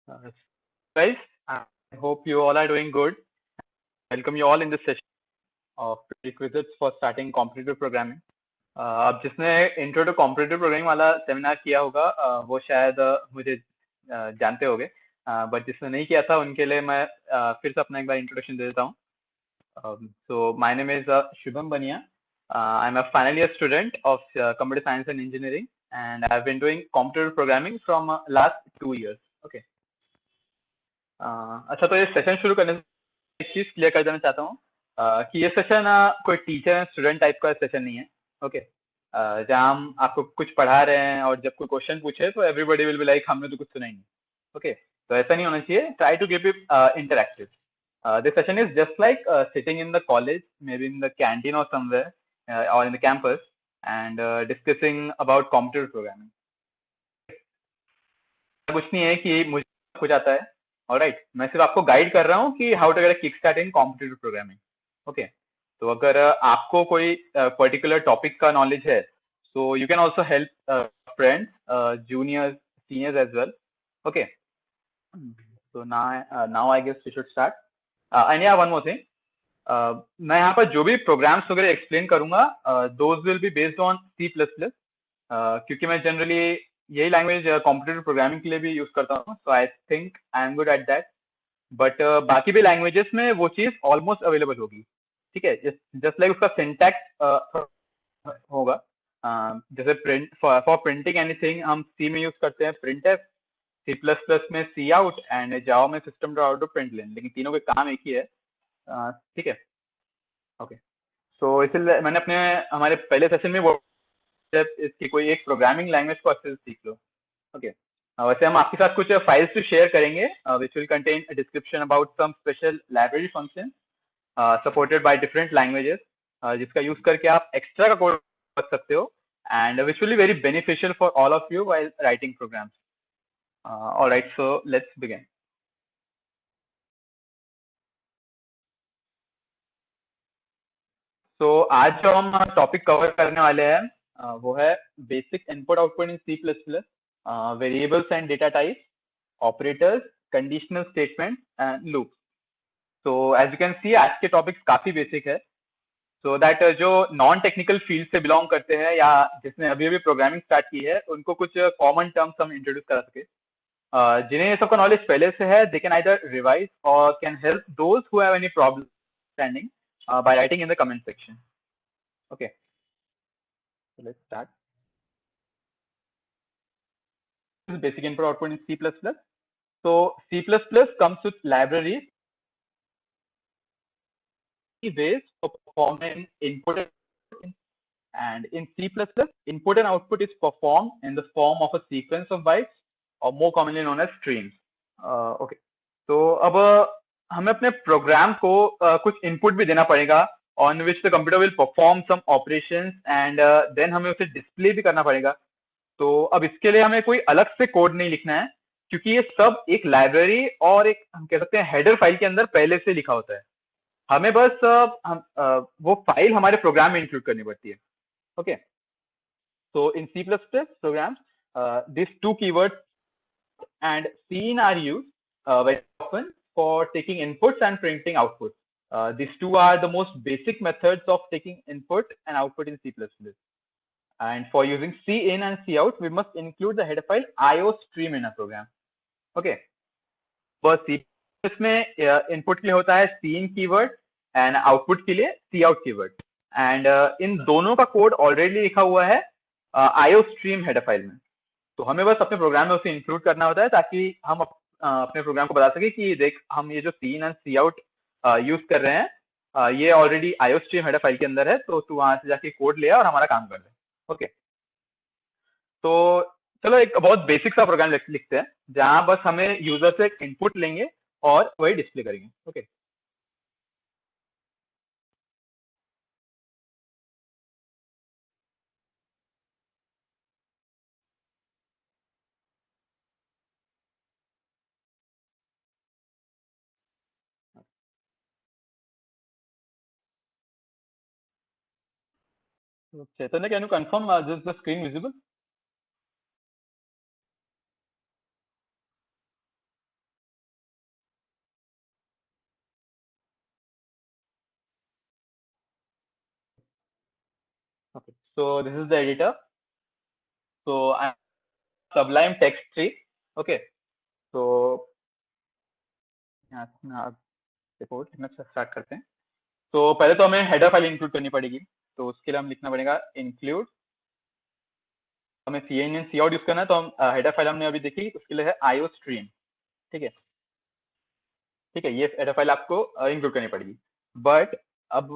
Uh, Guys, I hope you all are doing good. Welcome you all in this session of prerequisites for starting competitive programming. अब जिसने intro to competitive programming वाला seminar किया होगा वो शायद मुझे जानते होंगे, बट जिसने नहीं किया था उनके लिए मैं फिर से अपना एक बार इंट्रोडक्शन दे देता हूँ. So my name is Shubham Bania. I'm a final year student of computer science and engineering, and I've been doing competitive programming from last 2 years. Okay. अच्छा, तो ये सेशन शुरू करने से एक चीज क्लियर कर देना चाहता हूँ कि ये सेशन कोई टीचर एंड स्टूडेंट टाइप का सेशन नहीं है. ओके. जहाँ हम आपको कुछ पढ़ा रहे हैं और जब कोई क्वेश्चन पूछे तो एवरीबॉडी विल बी लाइक हमने तो कुछ सुना ही नहीं. ओके. तो ऐसा नहीं होना चाहिए. Try to keep it interactive. This session is just like sitting in the college, maybe in the canteen or somewhere, or in the campus, and discussing about computer programming. कुछ नहीं है कि मुझे कुछ आता है. ऑलराइट, मैं सिर्फ आपको गाइड कर रहा हूँ कि how to get a kick start in competitive programming. Okay. तो अगर आपको कोई पर्टिकुलर टॉपिक का नॉलेज है, so you can also help friends, juniors, seniors as well. Okay. So now I guess we should start. And yeah, one more thing. मैं यहाँ पर जो भी प्रोग्राम्स वगैरह एक्सप्लेन करूंगा those will be based on C++, क्योंकि मैं generally यही लैंग्वेज कॉम्पिटिटिव प्रोग्रामिंग के लिए भी यूज करता हूँ. So I think I am good at that. But बाकी भी लैंग्वेजेस में वो चीज ऑलमोस्ट अवेलेबल होगी. ठीक है. जस्ट लाइक उसका सिंटैक्स होगा. जैसे प्रिंट फॉर प्रिंटिंग एनीथिंग हम सी में यूज करते हैं प्रिंट एफ, C++ में सी आउट, एंड जावा में सिस्टम डॉट आउट प्रिंट लेन, लेकिन तीनों के काम एक ही है. ठीक है. ओके. सो इसलिए मैंने अपने हमारे पहले सेशन में वो इसकी कोई एक प्रोग्रामिंग लैंग्वेज को अच्छे से सीख लो. ओके. वैसे हम आपके साथ कुछ फाइल्स भी शेयर करेंगे which will contain description about some special library function supported by different languages, जिसका यूज करके आप एक्स्ट्रा का कोड कर सकते हो, and which will be very beneficial for all of you while writing programs. Alright, so let's begin. तो आज जो हम टॉपिक कवर करने वाले हैं वो है basic input output in C++, variables and data type, operators, conditional statement and loop. तो एज यू कैन सी आज के टॉपिक्स काफी बेसिक है, सो दैट जो नॉन टेक्निकल फील्ड से बिलोंग करते हैं या जिसने अभी अभी प्रोग्रामिंग स्टार्ट की है उनको कुछ कॉमन टर्म्स हम इंट्रोड्यूस करा सके. जिन्हें ये सबका नॉलेज पहले से है, दे कैन आइदर रिवाइज और can help those who have any problem understanding by writing in the comment section. Okay. So let's start. This is basic input output in C++. So C++ comes with libraries, ways of performing input and in C++, input and output is performed in the form of a sequence of bytes or more commonly known as streams. Okay. तो अब हमें अपने programme को कुछ input भी देना पड़ेगा on which the computer will perform some operations and then हमें उसे डिस्प्ले भी करना पड़ेगा. तो अब इसके लिए हमें कोई अलग से कोड नहीं लिखना है, क्योंकि ये सब एक लाइब्रेरी और एक हम कह सकते हैं हेडर फाइल के अंदर पहले से लिखा होता है. हमें बस वो फाइल हमारे प्रोग्राम में इंक्लूड करनी पड़ती है. Okay. So in C++ programs, these two keywords and seen are used very often for taking inputs and printing outputs. These two are the most basic methods of taking input and output in C++. And for using cin and cout, we must include the header file iostream in a program. Okay. For C++ में input के लिए होता है cin keyword and output के लिए cout keyword, and in दोनों का code already लिखा हुआ है iostream हेडर फाइल में. तो हमें बस अपने प्रोग्राम में उसे इंक्लूड करना होता है ताकि हम अपने प्रोग्राम को बता सके कि देख हम ये जो cin एंड cout यूज कर रहे हैं ये ऑलरेडी iostream हेडर फाइल के अंदर है, तो तू वहां से जाके कोड ले और हमारा काम कर ले. ओके. तो चलो एक बहुत बेसिक सा प्रोग्राम लिखते हैं जहां बस हमें यूजर से इनपुट लेंगे और वही डिस्प्ले करेंगे. Okay. Chaitanya, can you confirm this the screen visible? Okay, so this is the editor. So I'm Sublime Text 3. Okay, so report लिखना स्टार्ट करते हैं. तो पहले तो हमें हेडर फाइल इंक्लूड करनी पड़ेगी. तो उसके लिए हम लिखना पड़ेगा इंक्लूड. हमें cin and cout यूज करना है. तो हम हेडर फाइल हमने अभी देखी, उसके लिए है IO stream. ठीक है, ठीक है, ये हेडर फाइल आपको इंक्लूड करनी पड़ेगी. बट अब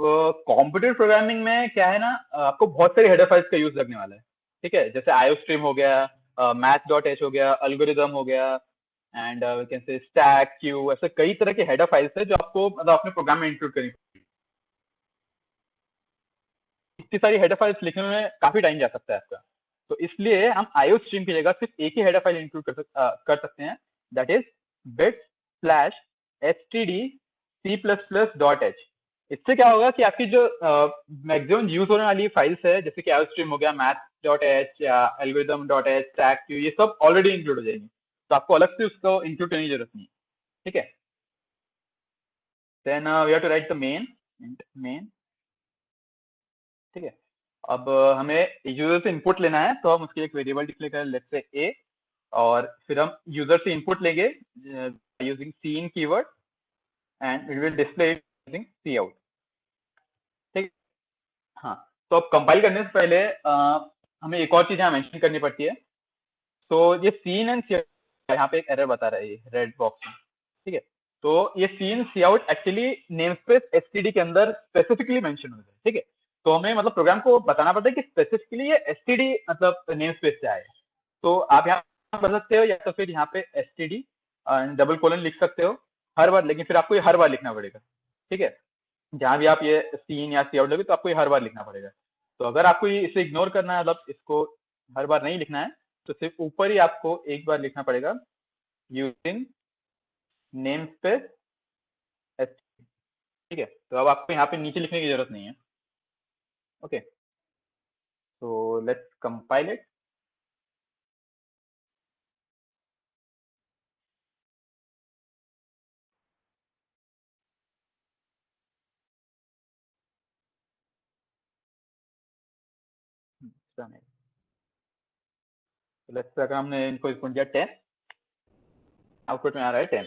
कंप्यूटर प्रोग्रामिंग में क्या है ना, आपको बहुत सारी हेडर फाइल्स का यूज लगने वाला है. ठीक है, जैसे IO stream हो गया, math.h हो गया, algorithm हो गया, and we can say stack queue. ऐसे कई तरह के हेडर फाइल्स है जो आपको मतलब अपने प्रोग्राम में इंक्लूड करनी. इतनी सारी हेडर फाइल्स लिखने में काफी टाइम जा सकता है आपका. तो इसलिए हम IO stream की जगह सिर्फ एक ही हेडर फाइल इंक्लूड कर सकते हैं, दैट इज bit/std++.h. इससे क्या होगा कि आपकी जो मैक्सिमम यूज होने वाली फाइल्स है, जैसे कि IO stream हो गया, math.h या algorithm.h, stack ये सब ऑलरेडी इंक्लूड हो जाएंगे. तो आपको अलग से उसको इंक्लूड करने की जरूरत नहीं. ठीक है, then we have to write the main. ठीक है, अब हमें यूजर से इनपुट लेना है, तो हम उसके एक वेरिएबल डिक्लेयर करें, लेट्स से a. और फिर हम यूजर से इनपुट लेंगे using cin keyword and it will display using cout. ठीक. हाँ, तो अब कंपाइल करने से पहले हमें एक और चीज यहाँ मेंशन करनी पड़ती है. तो ये cin एंड cout, यहाँ पे एक एरर बता रहा है ये रेड बॉक्स में. ठीक है, तो ये cin cout actually name space std के अंदर स्पेसिफिकली मेंशन होता है. ठीक है, तो हमें मतलब प्रोग्राम को बताना पड़ता है कि स्पेसिफिकली ये std मतलब नेम स्पेस से आए. तो आप यहाँ कर सकते हो, या तो फिर यहाँ पे std डबल कोलन लिख सकते हो हर बार, लेकिन फिर आपको ये हर बार लिखना पड़ेगा. ठीक है, जहां भी आप ये सीन या सी आउट लगे तो आपको ये हर बार लिखना पड़ेगा. तो अगर आपको इसे इग्नोर करना है, मतलब इसको हर बार नहीं लिखना है, तो सिर्फ ऊपर ही आपको एक बार लिखना पड़ेगा यूजिंग नेम स्पेस. ठीक है, तो अब आपको यहाँ पे नीचे लिखने की जरूरत नहीं है. Okay, so let's compile it. So let's अगर हमने इनको इनपुट दिया 10, आउटपुट में आ रहा है 10.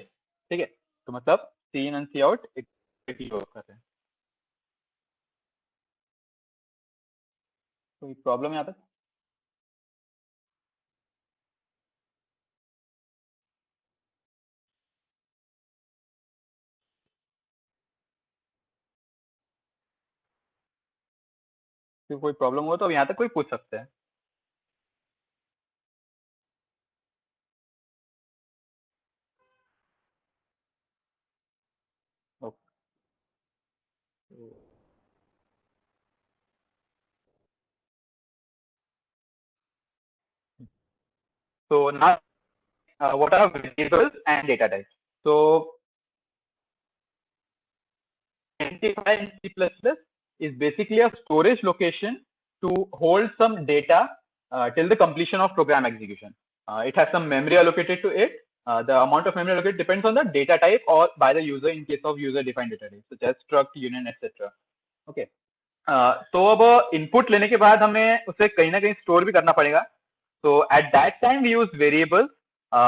ठीक है, तो मतलब सी इन एंड सी आउट एक ही वर्क कर रहे हैं. कोई प्रॉब्लम यहाँ पे? तो कोई प्रॉब्लम हो तो अब यहाँ तक कोई पूछ सकते हैं. So now what are variables and data types? So identifier in C++ is basically a storage location to hold some data till the completion of program execution. It has some memory allocated to it. The amount of memory allocated depends on the data type or by the user in case of user defined data type, such as struct, union, etc. Okay. तो अब input लेने के बाद हमें उसे कहीं ना कहीं स्टोर भी करना पड़ेगा. So at that time we use variables,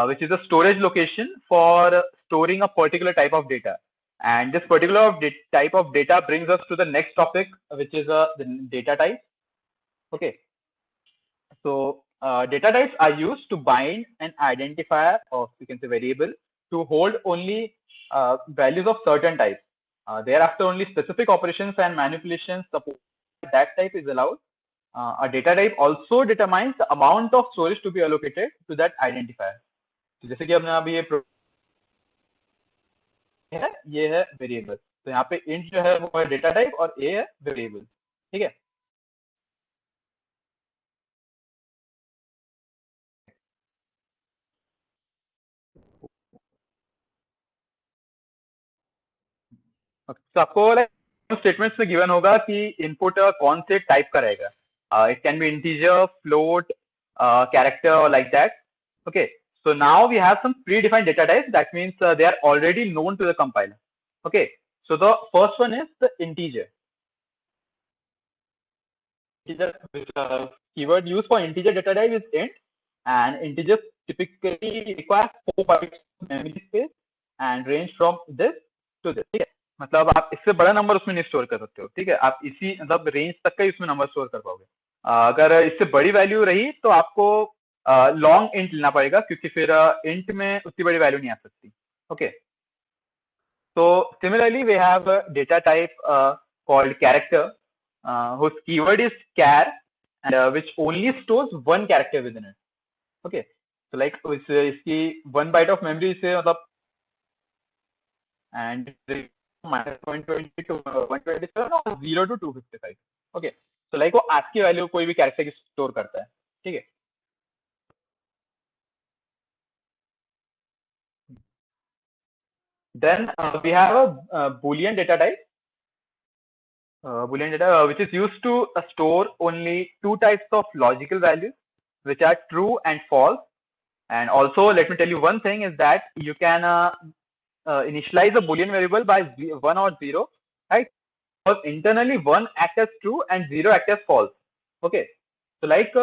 which is a storage location for storing a particular type of data. And this particular type of data brings us to the next topic, which is the data type. Okay. So data types are used to bind an identifier, or you can say variable, to hold only values of certain types. Thereafter, only specific operations and manipulations support that type is allowed. A data type also determines the amount of storage to be allocated to that identifier. तो जैसे कि हमने अभी ये है variable. तो यहाँ पे int जो है वो है डेटा टाइप और a है वेरिएबल. ठीक है, तो आपको स्टेटमेंट्स में गिवन होगा कि इनपुट कौन से टाइप का रहेगा. It can be integer, float, character और like that. Okay, so now we have some predefined data types. That means they are already known to the compiler. Okay, so the first one is the integer. keyword used for integer data type is int, and integers typically require 4 bytes of memory space and range from this to this. ठीक है, मतलब आप इससे बड़ा number उसमें नहीं store कर सकते हो. ठीक है, आप इसी मतलब रेंज तक का ही उसमें नंबर स्टोर कर पाओगे. अगर इससे बड़ी वैल्यू रही तो आपको लॉन्ग इंट लेना पड़ेगा, क्योंकि फिर इंट में उतनी बड़ी वैल्यू नहीं आ सकती. Okay, so similarly we have a data type called character, whose keyword is char, and which only stores one character within it. Okay, so like इसकी 1 byte of memory से मतलब and -120 to 127 और 0 to 255. Okay, so like वो ASCII value कोई भी character की store करता है. ठीक है, then we have a boolean data type. Boolean data which is used to store only 2 types of logical values, which are true and false. And also let me tell you one thing is that you can initialize a boolean variable by 1 or 0, right? Because internally 1 acts as true and 0 acts as false. Okay, so like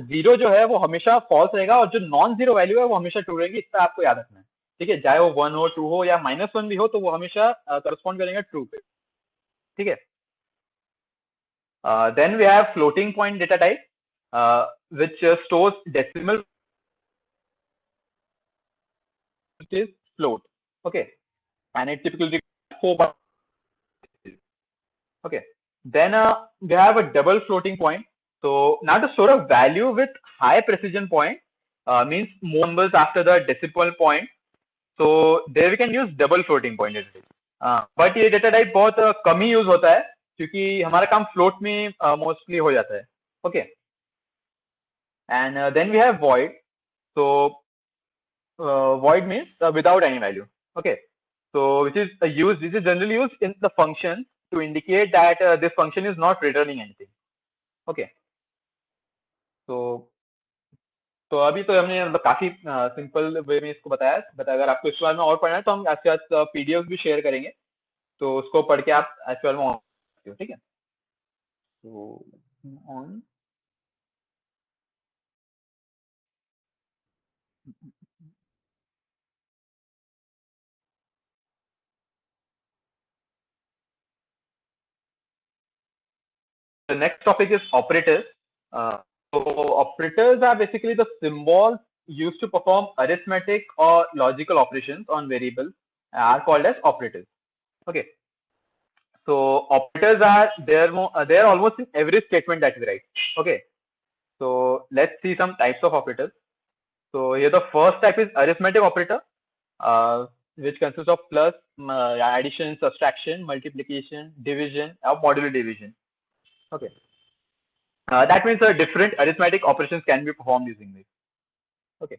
0 जो है वो हमेशा false रहेगा और जो non zero value है वो हमेशा ट्रू रहेगी. इसका आपको याद रखना है. ठीक है, चाहे वो 1 हो 2 हो या -1 भी हो तो वो हमेशा करस्पॉन्ड करेंगे ट्रू पे. ठीक है, then we have floating point data type, which stores decimal, which is float. Okay, and it typically requires 4 bytes. Okay, then we have a double floating point. So now to store a value with high precision point means more numbers after the decimal point. So there we can use double floating point data type. But ये data type बहुत कम ही use होता है, क्योंकि हमारा काम float में mostly हो जाता है. Okay, and then we have void. So void means without any value. Okay, so this is generally used in the function to indicate that this function is not returning anything. Okay, तो अभी तो हमने मतलब काफी simple way में इसको बताया, but अगर आपको इस बारे में और पढ़ना है तो हम आपके साथ पीडीएफ भी शेयर करेंगे, तो उसको पढ़ के आप इस बारे में और सकते हो. ठीक है, तो on the next topic is operators. So operators are basically the symbols used to perform arithmetic or logical operations on variables are called as operators. Okay, so operators are there almost in every statement that we write. Okay, so let's see some types of operators. So here the first type is arithmetic operator, which consists of plus, addition, subtraction, multiplication, division, or modular division. Okay, that means different arithmetic operations can be performed using this. Okay,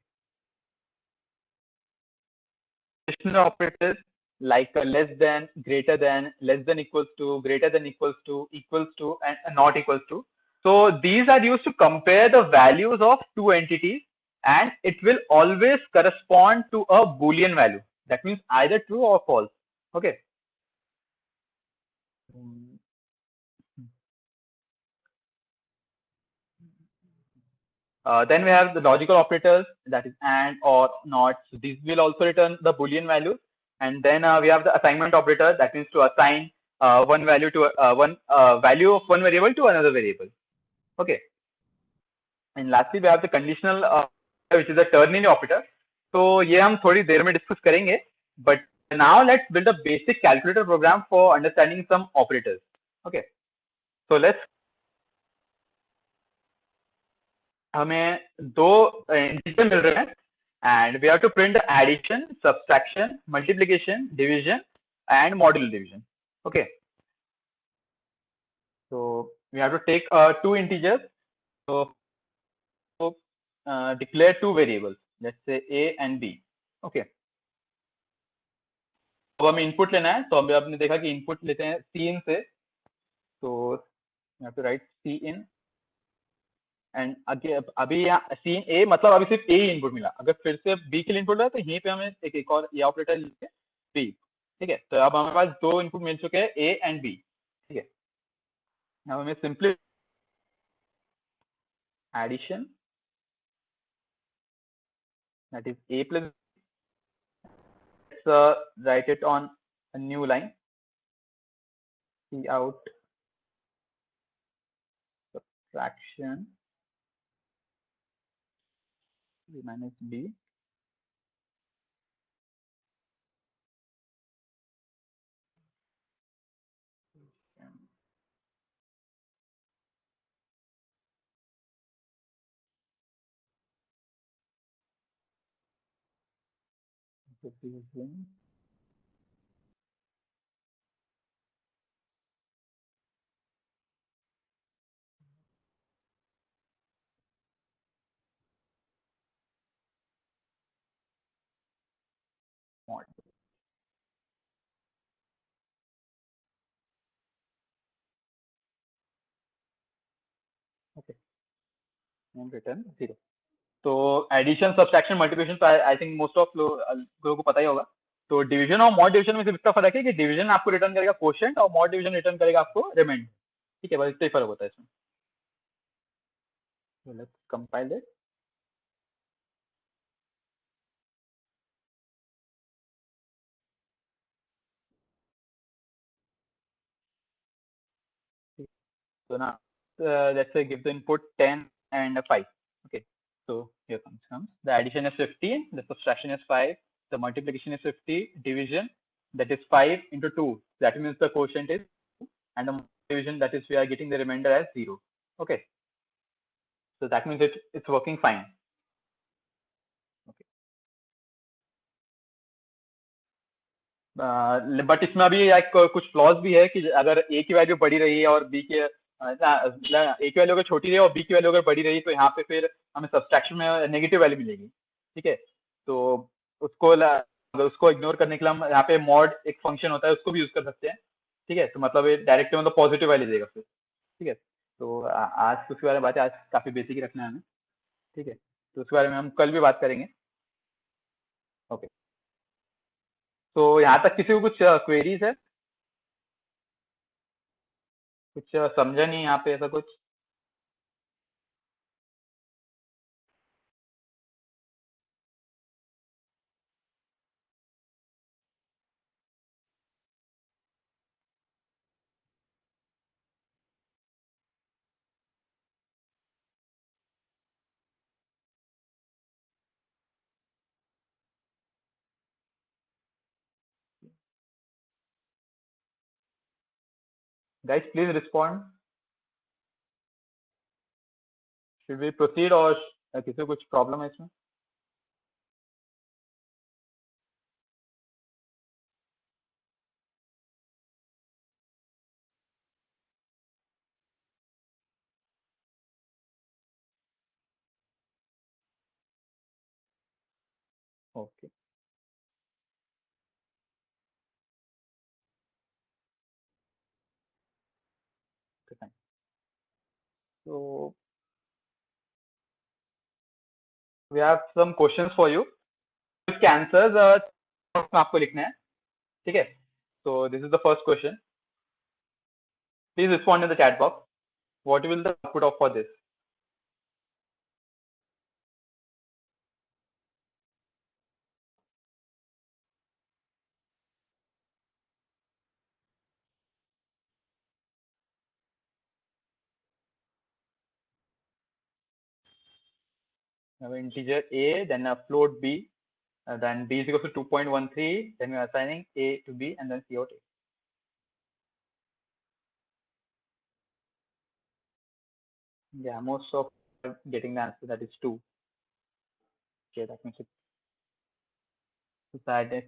additional operators like less than, greater than, less than equals to, greater than equals to, and not equals to. So these are used to compare the values of two entities, and it will always correspond to a Boolean value. That means either true or false. Okay. Then we have the logical operators, that is and, or, not. So these will also return the Boolean values. And then we have the assignment operator, that means to assign one value to one value of one variable to another variable. Okay. And lastly, we have the conditional, which is a ternary operator. So ये हम थोड़ी देर में discuss करेंगे. But now let's build a basic calculator program for understanding some operators. Okay. So let's हमें दो integer मिल रहे हैं, and we have to print the addition, subtraction, multiplication, division, and modular division. Okay, so we have to take two integers. So declare two variables, let's say a and b. Okay, तो हमें input लेना है, तो अभी आपने देखा कि input लेते हैं सी से, तो you have to write cin, and अभी यहाँ सीन ए मतलब अभी सिर्फ ए इनपुट मिला. अगर फिर से बी के लिए इनपुट है तो यहीं पे हमें एक और ये ऑपरेटर लेके बी. ठीक है, तो अब हमारे पास दो इनपुट मिल चुके हैं, ए एंड बी. ठीक है, Now हमें simply addition, that is a plus, let's write it on a new line. C out subtraction b minus b. Division. Mod. Okay, and return 0. तो एडिशन सब्सट्रैक्शन मल्टीप्लिकेशन तो I think most of लोगों को पता ही होगा. तो division और mod division में सिर्फ इतना फर्क है कि डिवीजन आपको रिटर्न करेगा कोशेंट और मॉड डिवीजन रिटर्न करेगा आपको रिमाइंडर. ठीक है, बस इतना ही फर्क होता है इसमें. Let's compile it. So now let's say give the input 10 and 5. Okay, so here comes the addition is 15, the subtraction is 5, the multiplication is 50, division that is 5 into 2, that means the quotient is, and the division that is we are getting the remainder as 0. Okay, so that means it's working fine. Okay, but इसमें अभी एक कुछ flaws भी है कि अगर ए की value बढ़ी रही है और बी के ए की वैल्यू अगर छोटी रही है और बी की वैल्यू अगर बढ़ी रही तो यहाँ पे फिर हमें सब्सट्रैक्शन में नेगेटिव वैल्यू मिलेगी. ठीक है, तो उसको अगर उसको इग्नोर करने के लिए हम यहाँ पे मॉड एक फंक्शन होता है उसको भी यूज कर सकते हैं. ठीक है, तो मतलब डायरेक्ट मतलब पॉजिटिव वैल्यू देगा फिर. ठीक है, तो आज उसके बारे में बात है, आज काफी बेसिक ही रखना है हमें. ठीक है, तो उसके बारे में हम कल भी बात करेंगे. ओके, तो यहाँ तक किसी को कुछ क्वेरीज है? कुछ समझा नहीं यहाँ पे ऐसा कुछ? Guys, please respond. Should we proceed or किसी को कुछ प्रॉब्लम है इसमें? Okay, fine. So we have some questions for you. इसके आंसर्स में आपको लिखना है. ठीक है, so this is the first question. Please respond in the chat box. What will the output of for this? We have integer a, then a float b, then b is equal to 2.13, then we are assigning a to b and then c out a. Yeah, most of getting the answer, that is 2. Okay, that means it's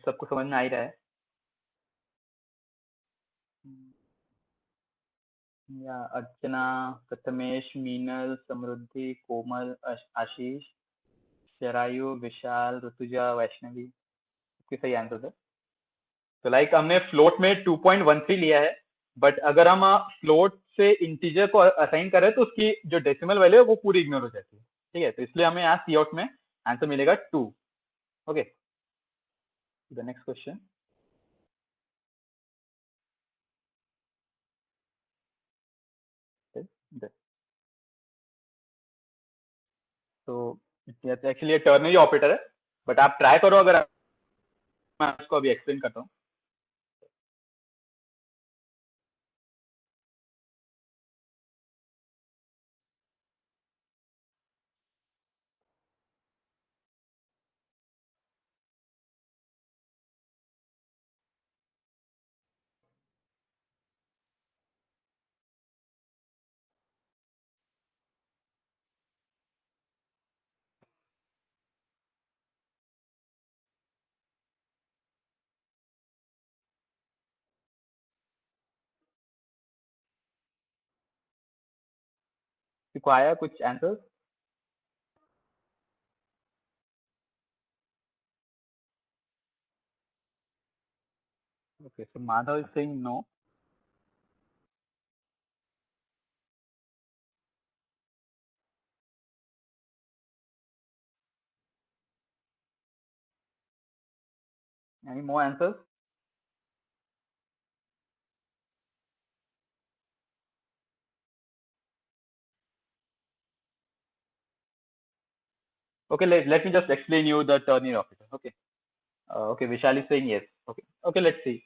सबको समझ में आ ही रहा है. या अर्चना, प्रथमेश, मीनल, समृद्धि, कोमल, आशीष, शरायु, विशाल, ऋतुजा, वैष्णवी, सबके सही answer है. तो लाइक हमने फ्लोट में 2.13 लिया है, बट अगर हम फ्लोट से इंटीजर को असाइन करें तो उसकी जो डेसिमल वैल्यू है वो पूरी इग्नोर हो जाती है. ठीक है, तो इसलिए हमें यहाँ सी आउट में आंसर मिलेगा 2. Okay, the next question. तो एक्चुअली ये टर्नरी ऑपरेटर है, बट आप ट्राई करो, अगर मैं इसको अभी एक्सप्लेन करता हूँ। आया कुछ answer? Okay, so Madhav is saying no. Any more answers? Okay, let me just explain you the ternary operator. Okay. Okay, Vishal is saying yes. Okay. Okay, let's see.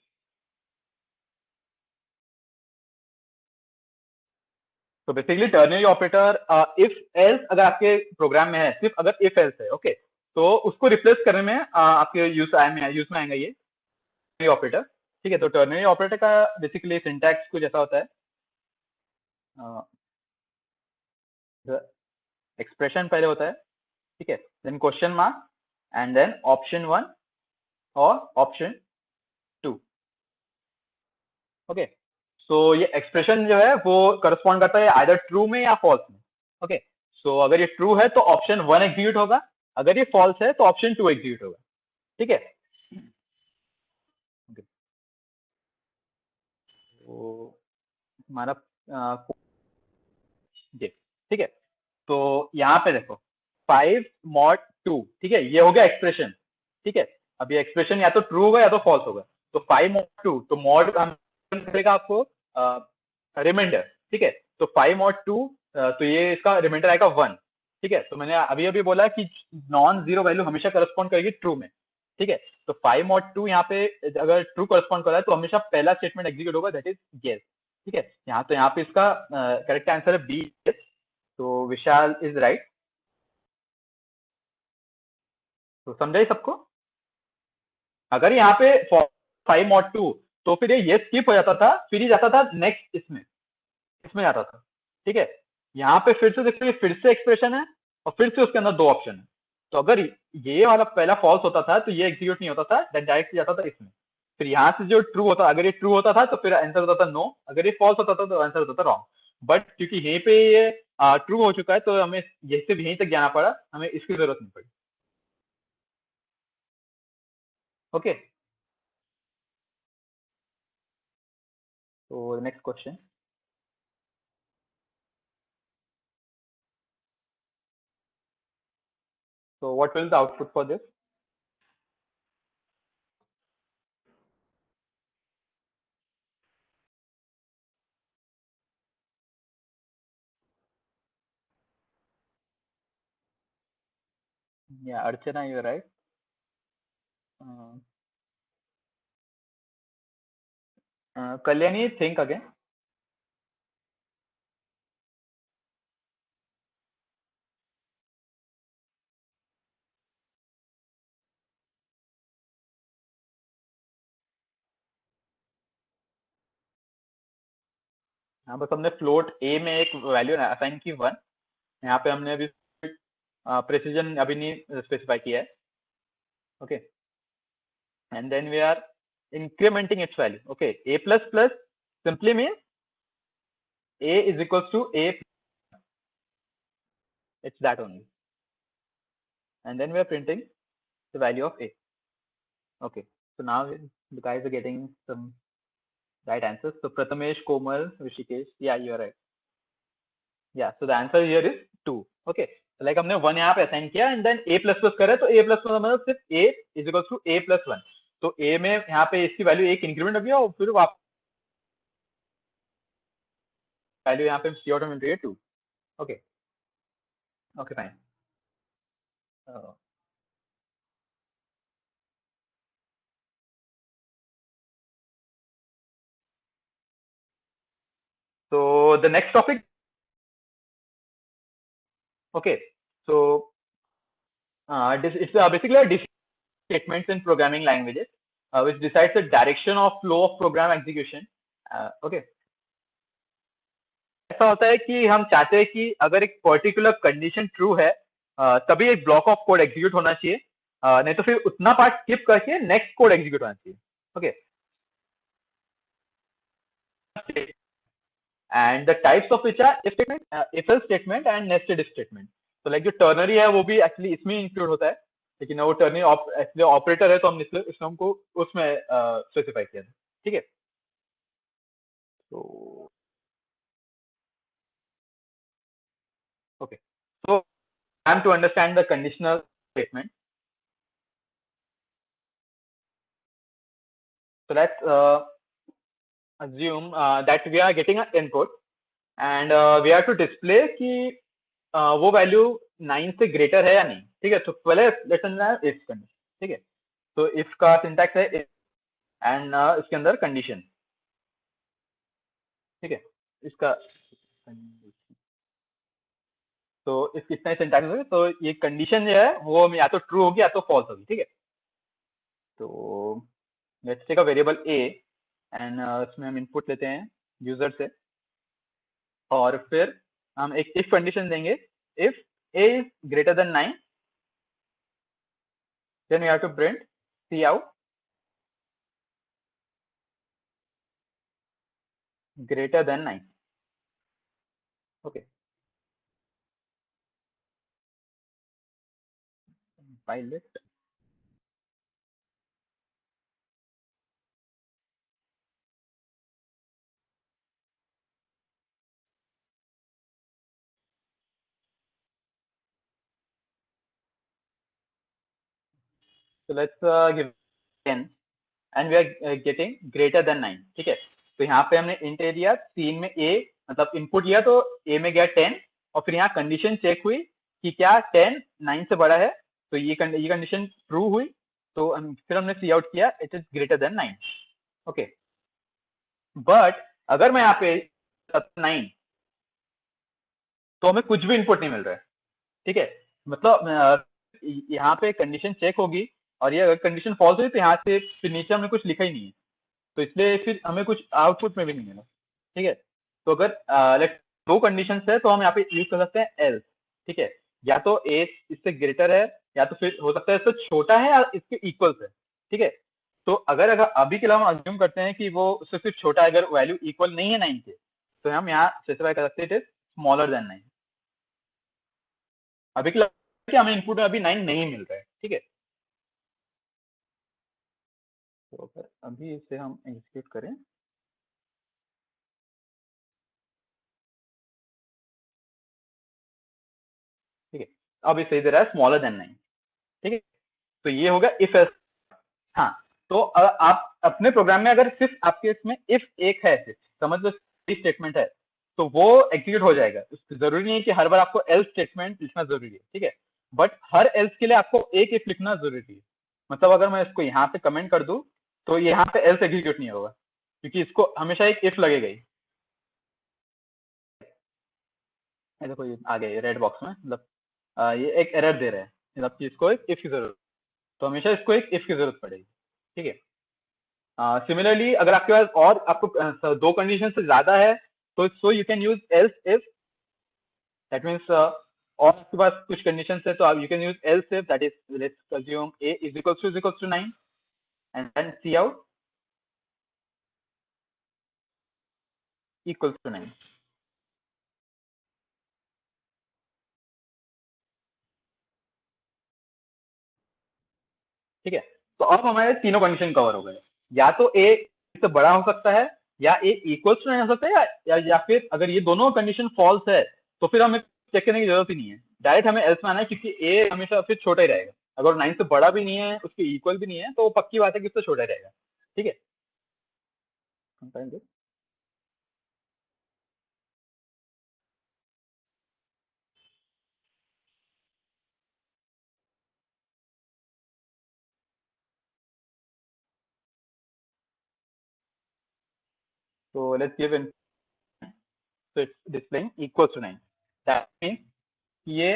तो basically ternary operator if else अगर आपके programme में है, सिर्फ अगर if else है, okay, तो उसको रिप्लेस करने में आपके यूज में आएगा ये टर्नरी ऑपरेटर। ठीक है, तो टर्नरी ऑपरेटर का बेसिकली सिंटैक्स कुछ ऐसा होता है, एक्सप्रेशन पहले होता है, ठीक है, then question mark and then option 1 और ऑप्शन 2। ओके, सो ये एक्सप्रेशन जो है वो करस्पॉन्ड करता है आइदर ट्रू में या फॉल्स में। ओके, सो अगर ये ट्रू है तो ऑप्शन 1 एग्जीक्यूट होगा, अगर ये फॉल्स है तो ऑप्शन 2 एग्जीक्यूट होगा। ठीक है, तो हमारा जी, ठीक है, तो यहाँ पे देखो 5 mod 2, ठीक है, ये हो गया एक्सप्रेशन। ठीक है, अब ये एक्सप्रेशन या तो ट्रू होगा या तो फॉल्स होगा। तो 5 mod 2, तो मॉड करेगा आपको रिमाइंडर। ठीक है, तो 5 mod 2, तो ये इसका रिमाइंडर आएगा 1। ठीक है, तो मैंने अभी अभी बोला कि नॉन जीरो वैल्यू हमेशा करस्पॉन्ड करेगी ट्रू में। ठीक है, तो 5 mod 2 यहाँ पे अगर ट्रू करस्पॉन्ड कर रहा है तो हमेशा पहला स्टेटमेंट एग्जीक्यूट होगा, दैट इज येस। ठीक है, यहाँ पे इसका करेक्ट आंसर है बी, तो विशाल इज राइट। तो समझा ही सबको? अगर यहाँ पे 5 mod 2, तो फिर ये स्किप हो जाता था, फिर ये जाता था नेक्स्ट इसमें इसमें जाता था। ठीक है, यहाँ पे फिर से देखते फिर से एक्सप्रेशन है और फिर से उसके अंदर 2 ऑप्शन है। तो अगर ये वाला पहला फॉल्स होता था तो ये एग्जीक्यूट नहीं होता था, डायरेक्ट जाता था इसमें। फिर यहाँ से जो ट्रू होता, अगर ये ट्रू होता था तो फिर आंसर होता था नो, अगर ये फॉल्स होता था तो आंसर होता था रॉन्ग। बट क्योंकि यहीं पे ये ट्रू हो चुका है तो हमें यही से यहीं तक जाना पड़ा, हमें इसकी जरूरत नहीं पड़ी। ओके, तो next question. So what will the output for this? Yeah, Archana, you're right. Kalyani, think again. यहाँ बस हमने फ्लोट ए में एक वैल्यू असाइन की 1। यहाँ पे हमने अभी प्रेसिजन अभी नहीं स्पेसिफाई किया है। Okay, and then we are incrementing its value. Okay, a plus plus simply means a is equals to a. It's that only. And then we are printing the value of a. Okay, so now the guys are getting some right answers. So Prathamesh, Komal, Rishikesh, yeah, you are right. Yeah, so the answer here is 2. Okay, so like हमने 1 यहाँ पे assign किया and then a plus plus करे, तो a plus plus मतलब सिर्फ a is equal to a plus 1। तो a में यहाँ पे इसकी वैल्यू एक इंक्रीमेंट हो गया और फिर वापस वैल्यू यहाँ पे सी आउट में मिल रही है 2. Okay okay fine. So the next topic, okay, so it's basically a decision statements in programming languages, which decides the direction of flow of program execution. Okay. ऐसा होता है कि हम चाहते हैं कि अगर एक पर्टिकुलर कंडीशन ट्रू है, तभी एक ब्लॉक ऑफ कोड एग्जीक्यूट होना चाहिए, नहीं तो फिर उतना पार्ट स्किप करके नेक्स्ट कोड एग्जीक्यूट होना चाहिए. Okay. And the types of which are if statement, if else statement and nested if statement. तो लाइक जो टर्नरी है वो भी एक्चुअली इसमें इंक्लूड होता है, लेकिन वो टर्नरी एक्चुअली ऑपरेटर है तो हम इसलिए हमको उसमें स्पेसिफाई किया था. ठीक है. तो okay, so time to understand the conditional statement. So let's assume that we are getting an input and we have to display कि वो वैल्यू 9 से ग्रेटर है या नहीं. ठीक है. तो पहले लेट्स अंडरस्टैंड इफ कंडीशन. ठीक है. तो इफ का सिंटैक्स है इफ एंड इसके अंदर कंडीशन. ठीक है. इसका तो इस इतना ही सिंटैक्स होगा. तो ये कंडीशन जो है वो या तो ट्रू होगी या तो फॉल्स होगी. ठीक है. तो let's take a variable a and इसमें हम इनपुट लेते हैं यूजर से, और फिर हम एक इफ कंडीशन देंगे. If a is greater than 9, then we have to print C out greater than 9. Okay. Pilot. So let's give 10 and we are getting greater than 9. ठीक है. तो यहाँ पे हमने इंट ए दिया, सीन में a मतलब इनपुट दिया तो a में गया 10, और फिर यहाँ कंडीशन चेक हुई कि क्या 10 9 से बड़ा है, तो ये कंडीशन ट्रू हुई. तो फिर हमने सी आउट किया it is greater than 9. Okay. But अगर मैं यहाँ पे 9 तो हमें कुछ भी इनपुट नहीं मिल रहा है. ठीक है. मतलब यहाँ पे कंडीशन चेक होगी और ये अगर कंडीशन फॉल्स हुई तो यहाँ से फिर नीचे हमने कुछ लिखा ही नहीं है, तो इसलिए फिर हमें कुछ आउटपुट में भी नहीं मिला. ठीक है. तो अगर लेट दो कंडीशन है तो हम यहाँ पे यूज कर सकते हैं एल्स. ठीक है. या तो ए इससे ग्रेटर है, या तो फिर हो सकता है इससे छोटा है या इसके इक्वल है. ठीक है. तो अगर अगर अभी के लिए हम अज्यूम करते हैं कि वो उससे फिर छोटा है, अगर वैल्यू इक्वल नहीं है 9 के, तो हम यहाँ स्पेसिफाई कर सकते हैं इट इज स्मॉलर देन 9. अभी के लिए हमें इनपुट में अभी 9 नहीं मिल रहा है. ठीक है. तो अगर अभी इसे हम एग्जीक्यूट करें, ठीक है, अब इसे दे रहा है स्मॉलर देन 9. ठीक है. तो ये होगा इफ एल्स. हाँ. तो आप अपने प्रोग्राम में अगर सिर्फ आपके इसमें इफ एक है, सिर्फ समझ लो स्टेटमेंट है, तो वो एग्जीक्यूट हो जाएगा. जरूरी नहीं है कि हर बार आपको एल्स स्टेटमेंट लिखना जरूरी है. ठीक है. बट हर एल्स के लिए आपको एक इफ लिखना जरूरी है. मतलब अगर मैं इसको यहाँ पे कमेंट कर दूं तो यहाँ पे एल्स एग्जीक्यूट नहीं होगा, क्योंकि इसको हमेशा एक इफ लगेगा ही. देखो ये आ गया रेड बॉक्स में, मतलब ये एक एरर दे रहा है, मतलब कि इसको एक इफ की जरूरत, तो हमेशा इसको एक इफ की जरूरत पड़ेगी. ठीक है. सिमिलरली अगर आपके पास और आपको दो कंडीशन से ज्यादा है, तो so you can use else if. That means और आपके पास कुछ कंडीशन है तो आप you can use else if, that is let's assume a is equals to 9 and then cout equals to 9. ठीक है. तो अब हमारे तीनों कंडीशन कवर हो गए. या तो ए इससे बड़ा हो सकता है, या ए इक्वल्स टू 9 हो सकता है, या फिर अगर ये दोनों कंडीशन फॉल्स है तो फिर हमें चेक करने की जरूरत ही नहीं है, डायरेक्ट हमें एल्स में आना है, क्योंकि ए हमेशा फिर छोटा ही रहेगा. अगर 9 से बड़ा भी नहीं है, उसके इक्वल भी नहीं है, तो वो पक्की बात है कि उससे छोटा ही रहेगा. ठीक है. So let's give in, so it's displaying equals to 9. That means ये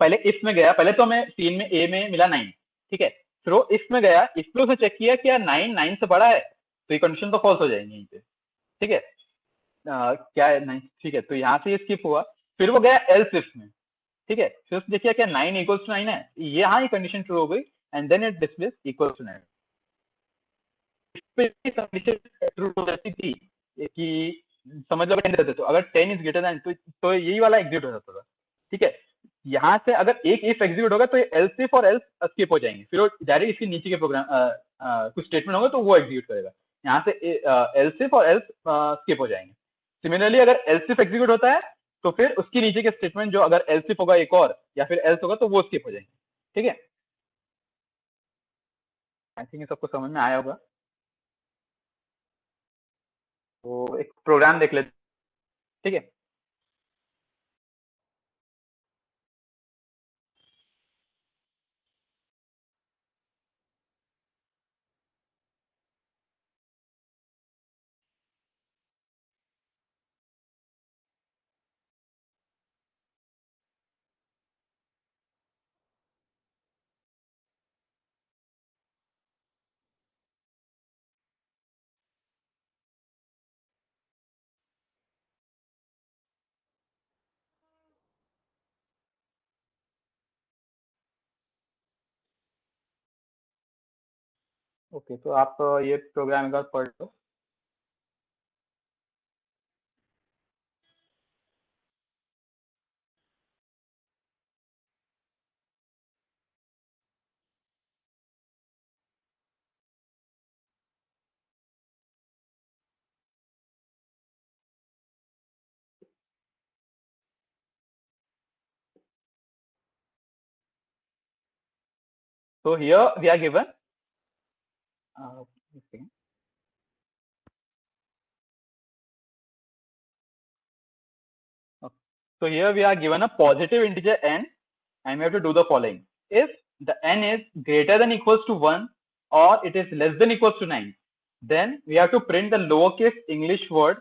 पहले if में गया, पहले तो हमें सीन में a में मिला 9, ठीक है, फिर वो if में गया, if में उसने चेक किया कि यार 9 से बड़ा है, तो ये कंडीशन तो फॉल्स हो जाएंगे यहीं पे, ठीक है। क्या है 9, ठीक है, तो यहाँ से ये स्किप हुआ, फिर वो गया एल्स इफ में, ठीक है, फिर उसने देखिए क्या 9 इक्वल्स टू 9 है, यहाँ ये कंडीशन ट्रू हो गई and then it displays equals to 9। Condition true हो जाती थी कि समझ लो 10 देते, तो अगर 10 इज ग्रेटर देन, तो यही वाला एग्जीक्यूट हो जाता था, ठीक है। यहाँ से अगर एक इफ एग्जीक्यूट होगा तो ये एल्स इफ और एल्स स्किप हो जाएंगे, फिर वो डायरेक्ट इसके नीचे के प्रोग्राम कुछ स्टेटमेंट होगा तो वो एग्जीक्यूट करेगा, यहाँ से एल्स इफ और एल्स स्किप हो जाएंगे। सिमिलरली अगर एल्स इफ एग्जीक्यूट होता है तो फिर उसके नीचे के स्टेटमेंट जो अगर एल्स इफ होगा एक और या फिर एल्स होगा तो वो स्किप हो जाएंगे, ठीक है। आई थिंक सबको समझ में आया होगा। तो एक प्रोग्राम देख लेते, ठीक है। ओके, तो आप ये प्रोग्राम एक बार पढ़ लो। So here we are given, so here we are given a positive integer n, and we have to do the following. If the n is greater than equals to 1 or it is less than equals to 9, then we have to print the lowercase English word,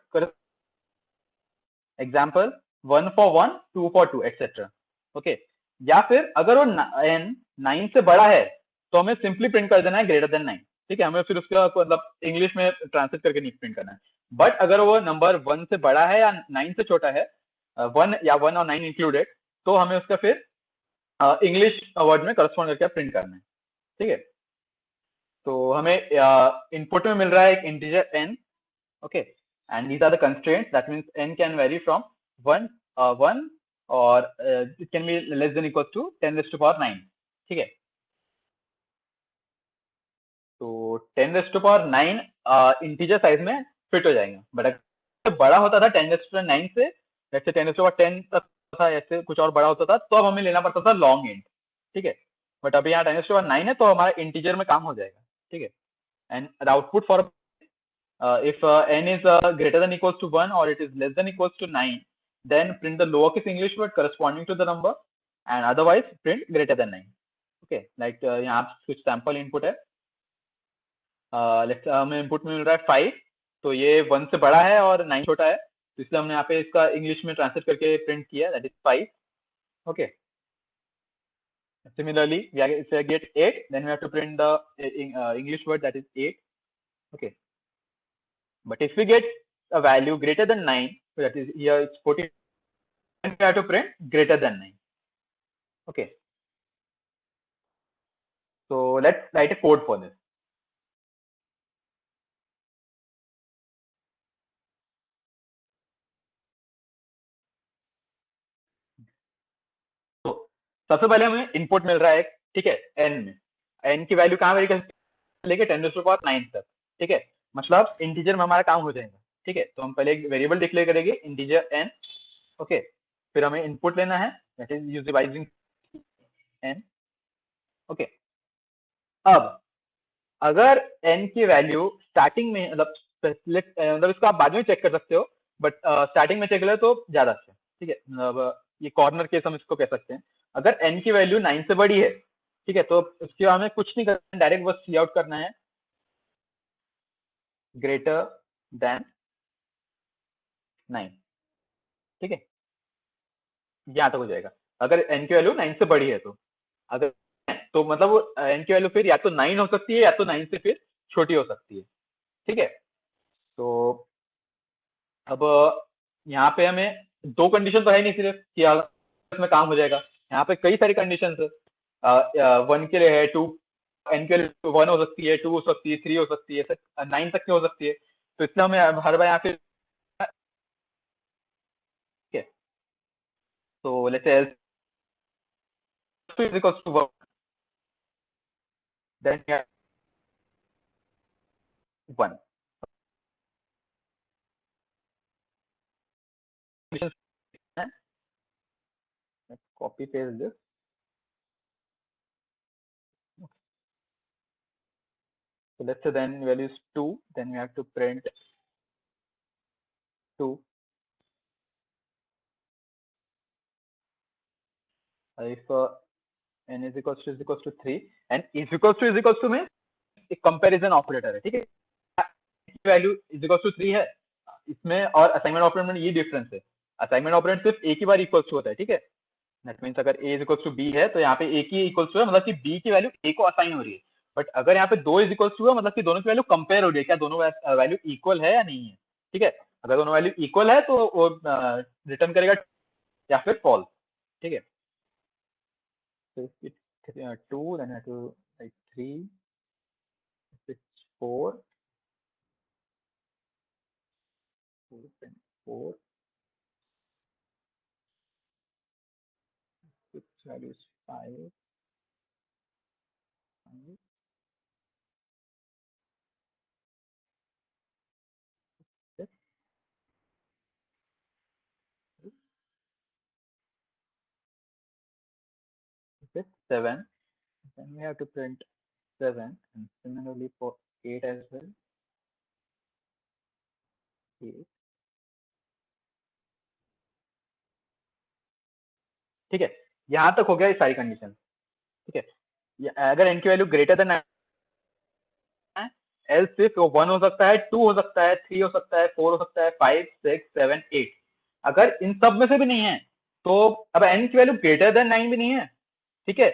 example 1 for 1, 2 for 2, etc. Okay, या फिर अगर वो n 9 से बड़ा है तो हमें simply print कर देना है ग्रेटर देन 9, ठीक है, हमें फिर उसका मतलब इंग्लिश में ट्रांसलेट करके नहीं प्रिंट करना है। बट अगर वो नंबर 1 से बड़ा है या 9 से छोटा है, 1 या 1 और 9 इंक्लूडेड, तो हमें उसका फिर इंग्लिश वर्ड में करस्पॉन्ड करके प्रिंट करना है, ठीक है। तो हमें इनपुट में मिल रहा है एक integer n, okay, and these are the constraints, that means n can vary from 1 और it can be less than equal to 10⁻⁹, ठीक है। तो 10⁻⁹ इंटीजर साइज में फिट हो जाएगा, बट अगर बड़ा होता था 10⁻⁹ से, जैसे 10⁻10 तक था, ऐसे कुछ और बड़ा होता था तो अब हमें लेना पड़ता था लॉन्ग इंट, ठीक है। बट अभी यहाँ 10⁻9 है तो हमारा इंटीजर में काम हो जाएगा, ठीक है। And the output for if n is greater than equals to 1 or it is less than equals to 9, then print the lowercase English word corresponding to the number, and otherwise print greater than 9. Okay, like यहाँ कुछ sample input है, let's हमें input में मिल रहा है 5, तो ये 1 से बड़ा है और 9 छोटा है, तो इसलिए हमने यहाँ पे इसका इंग्लिश में ट्रांसलेट करके प्रिंट किया, that is 5. Okay, similarly if we get 8, then we have to print the English word, that is 8. Okay, but if we get a value greater than 9, so that is here it's 14, and we have to print greater than 9. Okay, so let's write a code for this. तो सबसे पहले हमें input मिल रहा है, ठीक है, n में, n की वैल्यू कहाँ वेरी कर लेके 10⁻9 तक, ठीक है, मतलब इंटीजर में हमारा काम हो जाएगा, ठीक है। तो हम पहले एक वेरिएबल डिक्लेयर करेंगे इंटीजर n, ओके, फिर हमें इनपुट लेना है, that is using n, okay. अब अगर n की वैल्यू स्टार्टिंग में मतलब इसको आप बाद में चेक कर सकते हो, बट स्टार्टिंग में चेक करें तो ज्यादा अच्छा, ठीक है, मतलब ये कॉर्नर केस हम इसको कह सकते हैं। अगर n की वैल्यू 9 से बड़ी है, ठीक है, तो उसके बाद हमें कुछ नहीं करना, डायरेक्ट बस सी आउट करना है ग्रेटर देन 9। ठीक है, यहाँ तक हो जाएगा। अगर n की वैल्यू 9 से बड़ी है तो, अगर तो मतलब वो n की वैल्यू फिर या तो 9 हो सकती है या तो 9 से फिर छोटी हो सकती है। ठीक है, तो अब यहाँ पे हमें दो कंडीशन तो है नहीं सिर्फ कि इसमें काम हो जाएगा, यहाँ पे कई सारी कंडीशन है। 1 के लिए है, 2 n के लिए 1 हो सकती है, 2 हो सकती है, 3 हो सकती है, 9 तक की हो सकती है। तो इसलिए हमें हर बार यहाँ पे, ठीक है, तो लेट्स से L2 is equals to 1, then we have 1 conditions है। Let's copy paste this. So let's say then value is 2, then we have to print 2. If n is equals to 3 and is equals to में एक comparison operator है। ठीक है, value is equal to 3 है इसमें, और assignment operator में ये डिफरेंस है। असाइनमेंट ऑपरेटर सिर्फ एक ही बार इक्वल टू होता है। ठीक है, दैट मीन्स अगर a is equal to b है तो यहाँ पे a की इक्वल टू है, मतलब कि b की वैल्यू a को असाइन हो रही है। बट अगर यहाँ पे 2 इज इक्वल टू है, मतलब कि दोनों की वैल्यू कंपेयर हो रही है, क्या दोनों वैल्यू इक्वल है या नहीं है। ठीक है, अगर दोनों वैल्यू इक्वल है तो वो रिटर्न करेगा या फिर फॉल्स। ठीक है, so it's 2, then I have to write 3, it's 4, 4, its value is 5, 6, 7, then we have to print 7, and similarly for 8 as well, 8। ठीक है, यहाँ तक हो गया ये सारी कंडीशन। ठीक है, अगर n की वैल्यू ग्रेटर देन एल सिर्फ 1 हो सकता है, 2 हो सकता है, 3 हो सकता है, 4 हो सकता है, 5, 6, 7, 8। अगर इन सब में से भी नहीं है तो अब n की वैल्यू ग्रेटर देन 9 भी नहीं है। ठीक है,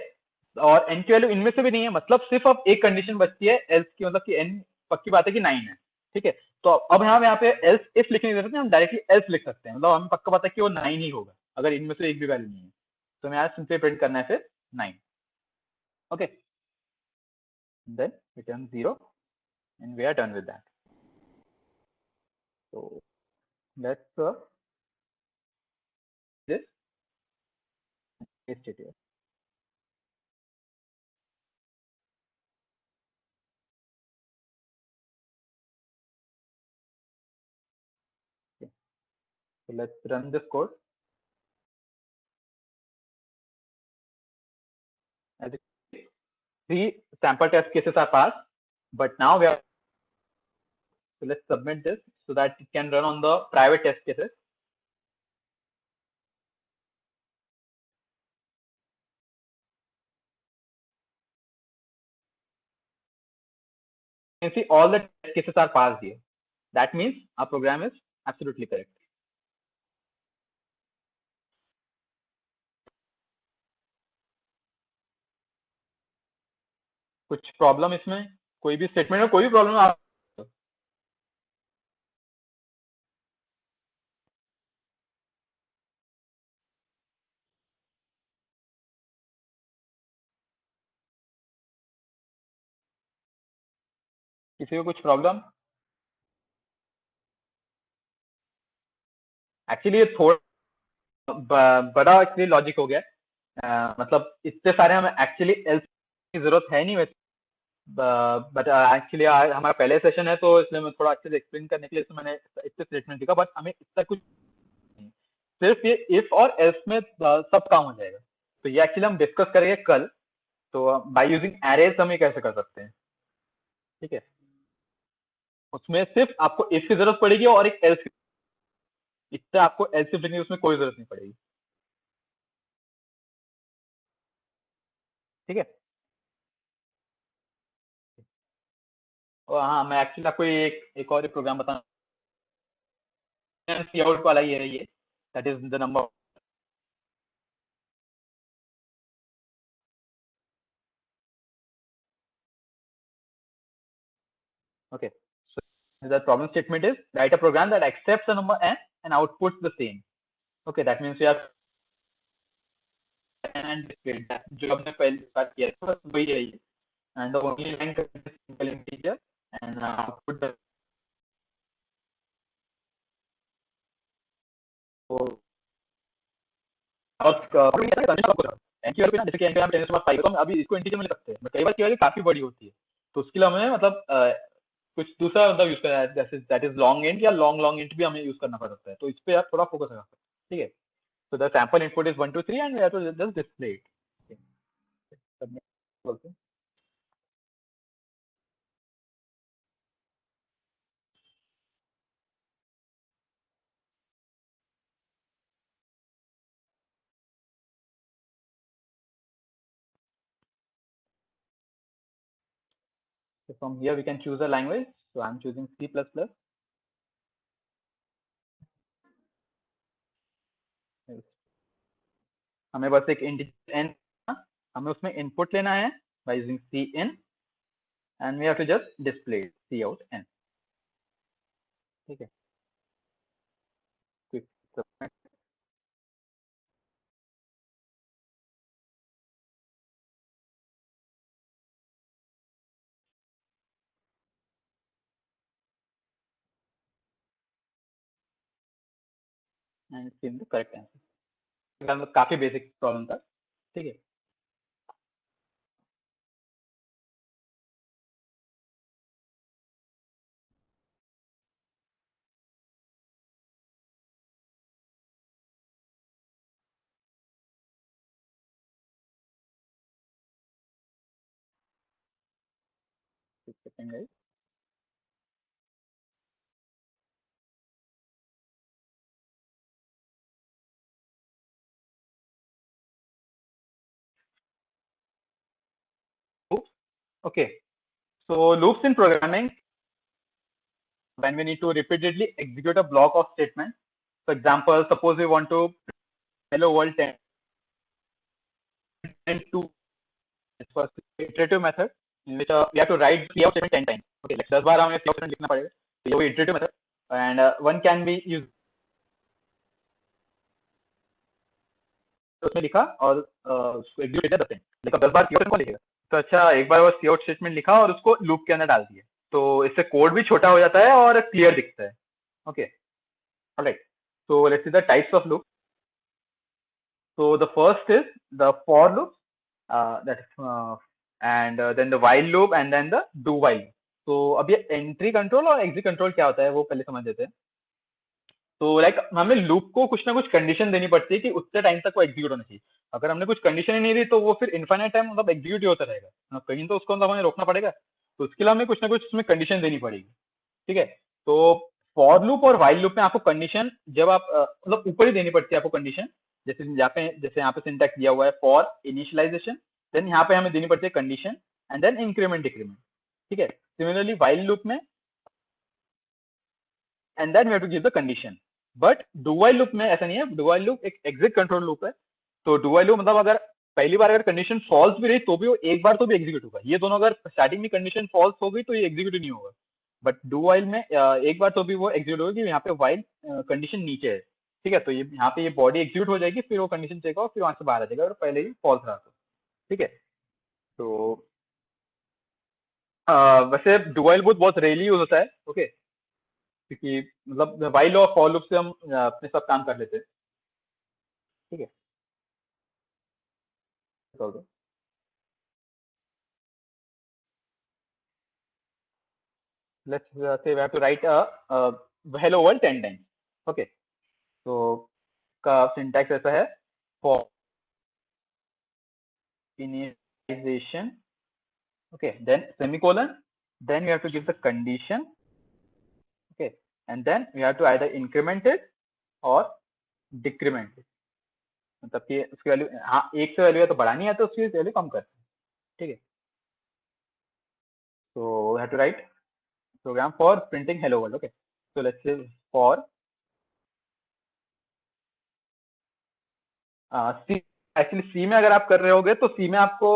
और n की वैल्यू इनमें से भी नहीं है, मतलब सिर्फ अब एक कंडीशन बचती है एल्स की, मतलब कि n पक्की बात है कि 9 है। ठीक है, तो अब हम यहाँ पे एल्स इफ लिखने की जरूरत है, हम डायरेक्टली एल्स लिख सकते हैं, मतलब हमें पक्का पता है कि वो 9 ही होगा अगर इनमें से एक भी वैल्यू नहीं है। तो हमें यहाँ सिंपली प्रिंट करना है फिर 9। Okay, then return 0 and we are done with that. So let's this paste it here. Okay. So let's run this code. As you can see, 3 sample test cases are passed, but now we are, so let's submit this so that it can run on the private test cases. You can see all the test cases are passed here. That means our program is absolutely correct. कुछ problem इसमें, कोई भी statement में कोई भी problem आप किसी को कुछ प्रॉब्लम, एक्चुअली ये थोड़ा बड़ा एक्चुअली लॉजिक हो गया। मतलब इतने सारे हमें एक्चुअली एल्स की जरूरत है नहीं वैसे, बट एक्चुअली हमारा पहले सेशन है तो इसलिए मैं थोड़ा अच्छे से एक्सप्लेन करने के लिए तो मैंने इतने स्टेटमेंट लिखा, बट हमें इतना कुछ नहीं, सिर्फ ये इफ और एल्स में सब काम हो जाएगा। तो ये एक्चुअली हम डिस्कस करेंगे कल। तो बाय यूजिंग एरेज हम ये कैसे कर सकते हैं। ठीक है, उसमें सिर्फ आपको इफ की जरूरत पड़ेगी और एक एल्स, इससे आपको एल्स लिखने की उसमें कोई जरूरत नहीं पड़ेगी। ठीक है, और हाँ मैं एक्चुअली आपको एक और प्रोग्राम बताना सी आउट वाला ये है, ये that is the number. Okay, so the problem statement is write a program that accepts the number n and outputs the same. Okay, that means we have and display that जो हमने पहले बात किया था बस वही है ये. And the only line contains a simple integer and output the so n की वैल्यू ना जैसे कि एन की वैल्यू 10 to 5 तो हम अभी इसको इंटीजर में ले सकते हैं, बट कई बार की वैल्यू काफी बड़ी होती है, तो उसके लिए हमें मतलब कुछ दूसरा मतलब यूज करना है, दैट इज लॉन्ग इंट या लॉन्ग लॉन्ग इंट भी हमें यूज करना पड़ सकता है, तो इस पे आप थोड़ा फोकस रखा. ठीक है, so the sample input is 1 to 3 and we have to just display it. Okay. So from here we can choose a language. So I'm choosing C++. हमें बस एक इंटीजर n, हमें उसमें इनपुट लेना है by using cin and we have to just display it, cout n. ठीक है, quick submit. And it's in the correct answer. काफी बेसिक प्रॉब्लम था. ठीक है, second guys. Okay, so loops in programming when we need to repeatedly execute a block of statements. For example, suppose we want to hello world 10 and 2 first iterative method in which we have to write cout statement 10 times. Okay, like 10 बार हमें cout statement लिखना पड़ेगा, तो ये iterative method and one can be used. उसमें लिखा और उसको execute किया 10 टाइम, लेकिन 10 बार cout कौन लिखेगा, तो अच्छा एक बार वो cout स्टेटमेंट लिखा और उसको लूप के अंदर डाल दिया, तो इससे कोड भी छोटा हो जाता है और क्लियर दिखता है. Okay, alright, so let's see the types of loop. So the first is the for loop, that is and then the while loop and then the do while loop. तो अब ये एंट्री कंट्रोल और exit control क्या होता है वो पहले समझ लेते हैं. तो लाइक हमें लूप को कुछ ना कुछ कंडीशन देनी पड़ती है कि उतने टाइम तक वो एग्जीक्यूट होना चाहिए. अगर हमने कुछ कंडीशन ही नहीं दी तो वो फिर इनफाइनाइट टाइम मतलब एग्जीक्यूट ही होता रहेगा, कहीं तो उसको हमें रोकना पड़ेगा, तो उसके लिए हमें कुछ ना कुछ उसमें कंडीशन देनी पड़ेगी. ठीक है, तो फॉर लूप और वाइल लूप में आपको कंडीशन जब आप मतलब ऊपर ही देनी पड़ती है आपको कंडीशन, जैसे यहाँ पे सिंटैक्स दिया हुआ है फॉर इनिशियलाइजेशन, देन यहाँ पे हमें देनी पड़ती है condition and then increment decrement. ठीक है, सिमिलरली वाइल लूप में and then we have to give the condition. But do while loop में ऐसा नहीं है, डू वाइल लूप एक एग्जिट कंट्रोल लूप है. तो डू वाइल लूप मतलब अगर पहली बार अगर कंडीशन फॉल्स भी रही तो भी वो एक बार तो भी एग्जीक्यूट होगा. ये दोनों अगर स्टार्टिंग में कंडीशन फॉल्स हो गई तो ये एग्जीक्यूट नहीं होगा, बट डू वाइल में एक बार तो भी वो एग्जीक्यूट होगा कि यहाँ पे वाइल कंडीशन नीचे है. ठीक है, तो ये यहाँ पे ये बॉडी एग्जीक्यूट हो जाएगी, फिर वो कंडीशन चेक होगा, फिर वहां से बाहर आ जाएगा और पहले ही फॉल्स रहा तो. ठीक है, तो वैसे डू वाइल बहुत रेयरली यूज होता है. ओके, क्योंकि मतलब वाइल और फॉर लूप से हम अपने सब काम कर लेते हैं. ठीक है, तो let's say we have to write a hello world 10 times. Okay, so का syntax ऐसा है for initialization, okay, then semicolon, then we have to give the condition, okay, and then we have to either increment it or decrement it. मतलब कि उसकी value हाँ एक से value है तो बढ़ानी है तो उसकी वैल्यू कम कर. ठीक है, so we have to write program for printing hello world. Okay, so let's say for C actually C में अगर आप कर रहे होगे तो सी में आपको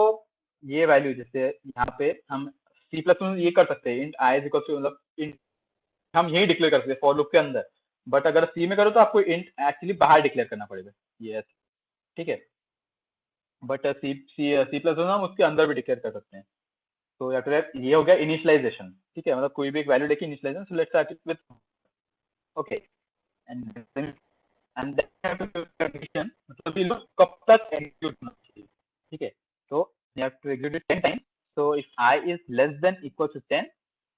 ये वैल्यू, जैसे यहाँ पे हम सी प्लस में ये कर सकते हैं, int i is equal to, मतलब इंट हम यही डिक्लेयर कर सकते हैं फॉर लूप के अंदर। बट अगर सी में करो तो आपको इंट एक्चुअली बाहर डिक्लेयर करना पड़ेगा ये, ठीक है। But C C C plus में हम उसके अंदर भी डिक्लेयर कर सकते हैं। तो या फिर ये हो गया इनिशियलाइजेशन, ठीक है, मतलब कोई भी एक वैल्यू लेके initialization. So let's start with okay, and end condition, मतलब ये लोग कब तक एग्जीक्यूट होना चाहिए, ठीक है। तो you have to execute 10 times. So if i is less than equal to 10,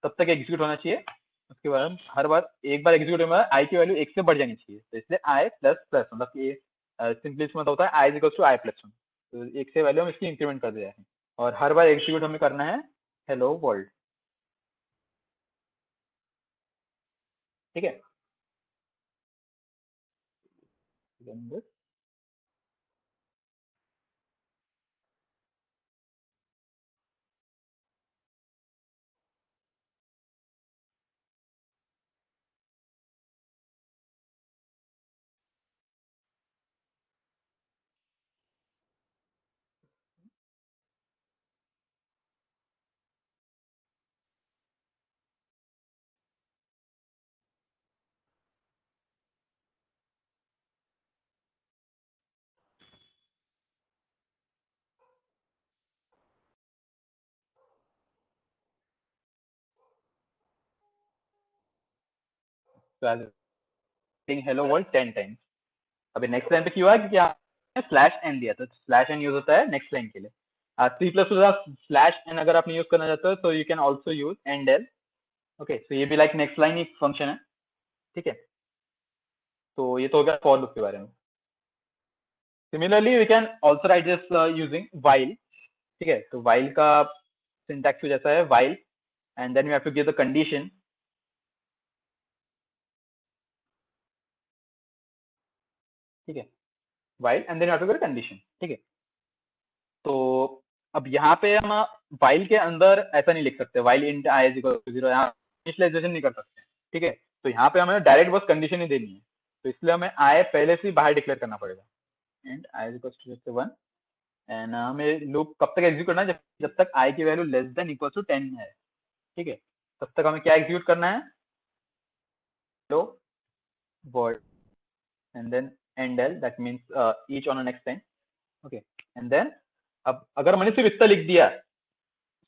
तब तक एग्जीक्यूट होना चाहिए। उसके बाद हर बार एक बार एग्जीक्यूट होने आई की वैल्यू एक से बढ़ जानी चाहिए, तो इसलिए आई प्लस प्लस, मतलब कि सिंपली इसमें होता है I is equal to I plus 1, तो एक से वैल्यू हम इसकी इंक्रीमेंट कर दे रहे हैं। और हर बार एग्जीक्यूट हमें करना है हेलो वर्ल्ड, ठीक है। Hello world 10 times. अभी नेक्स्ट लाइन पे क्यों है, क्या स्लैश एन दिया था, स्लैश एन यूज होता है नेक्स्ट लाइन के लिए। सी प्लस स्लैश एन अगर आपने यूज करना चाहते हो तो you can also use endl. Okay, so ये भी लाइक नेक्स्ट लाइन एक फंक्शन है, ठीक है। तो ये तो हो गया फॉर लूप के बारे में। Similarly we can also write this using while, ठीक है। तो वाइल का सिंटैक्स जैसा है, while and then you have to give the condition, ठीक है। While and then you have to give condition, ठीक है। तो अब यहाँ पे हम वाइल के अंदर ऐसा नहीं लिख सकते, while int i is equal to 0, यहाँ इनिशियलाइजेशन नहीं कर सकते, ठीक है। तो यहाँ पे हमें डायरेक्ट बस कंडीशन ही देनी है, तो इसलिए हमें आई पहले से बाहर डिक्लेयर करना पड़ेगा, and i is equal to 1। And हमें लूप कब तक एग्जीक्यूट करना है, जब तक आई की value less than equal to 10 है, ठीक है। तब तक हमें क्या एग्जीक्यूट करना है, hello world and then end l, that means each on next time, okay. And then अब अगर मैंने सिर्फ इतना लिख दिया,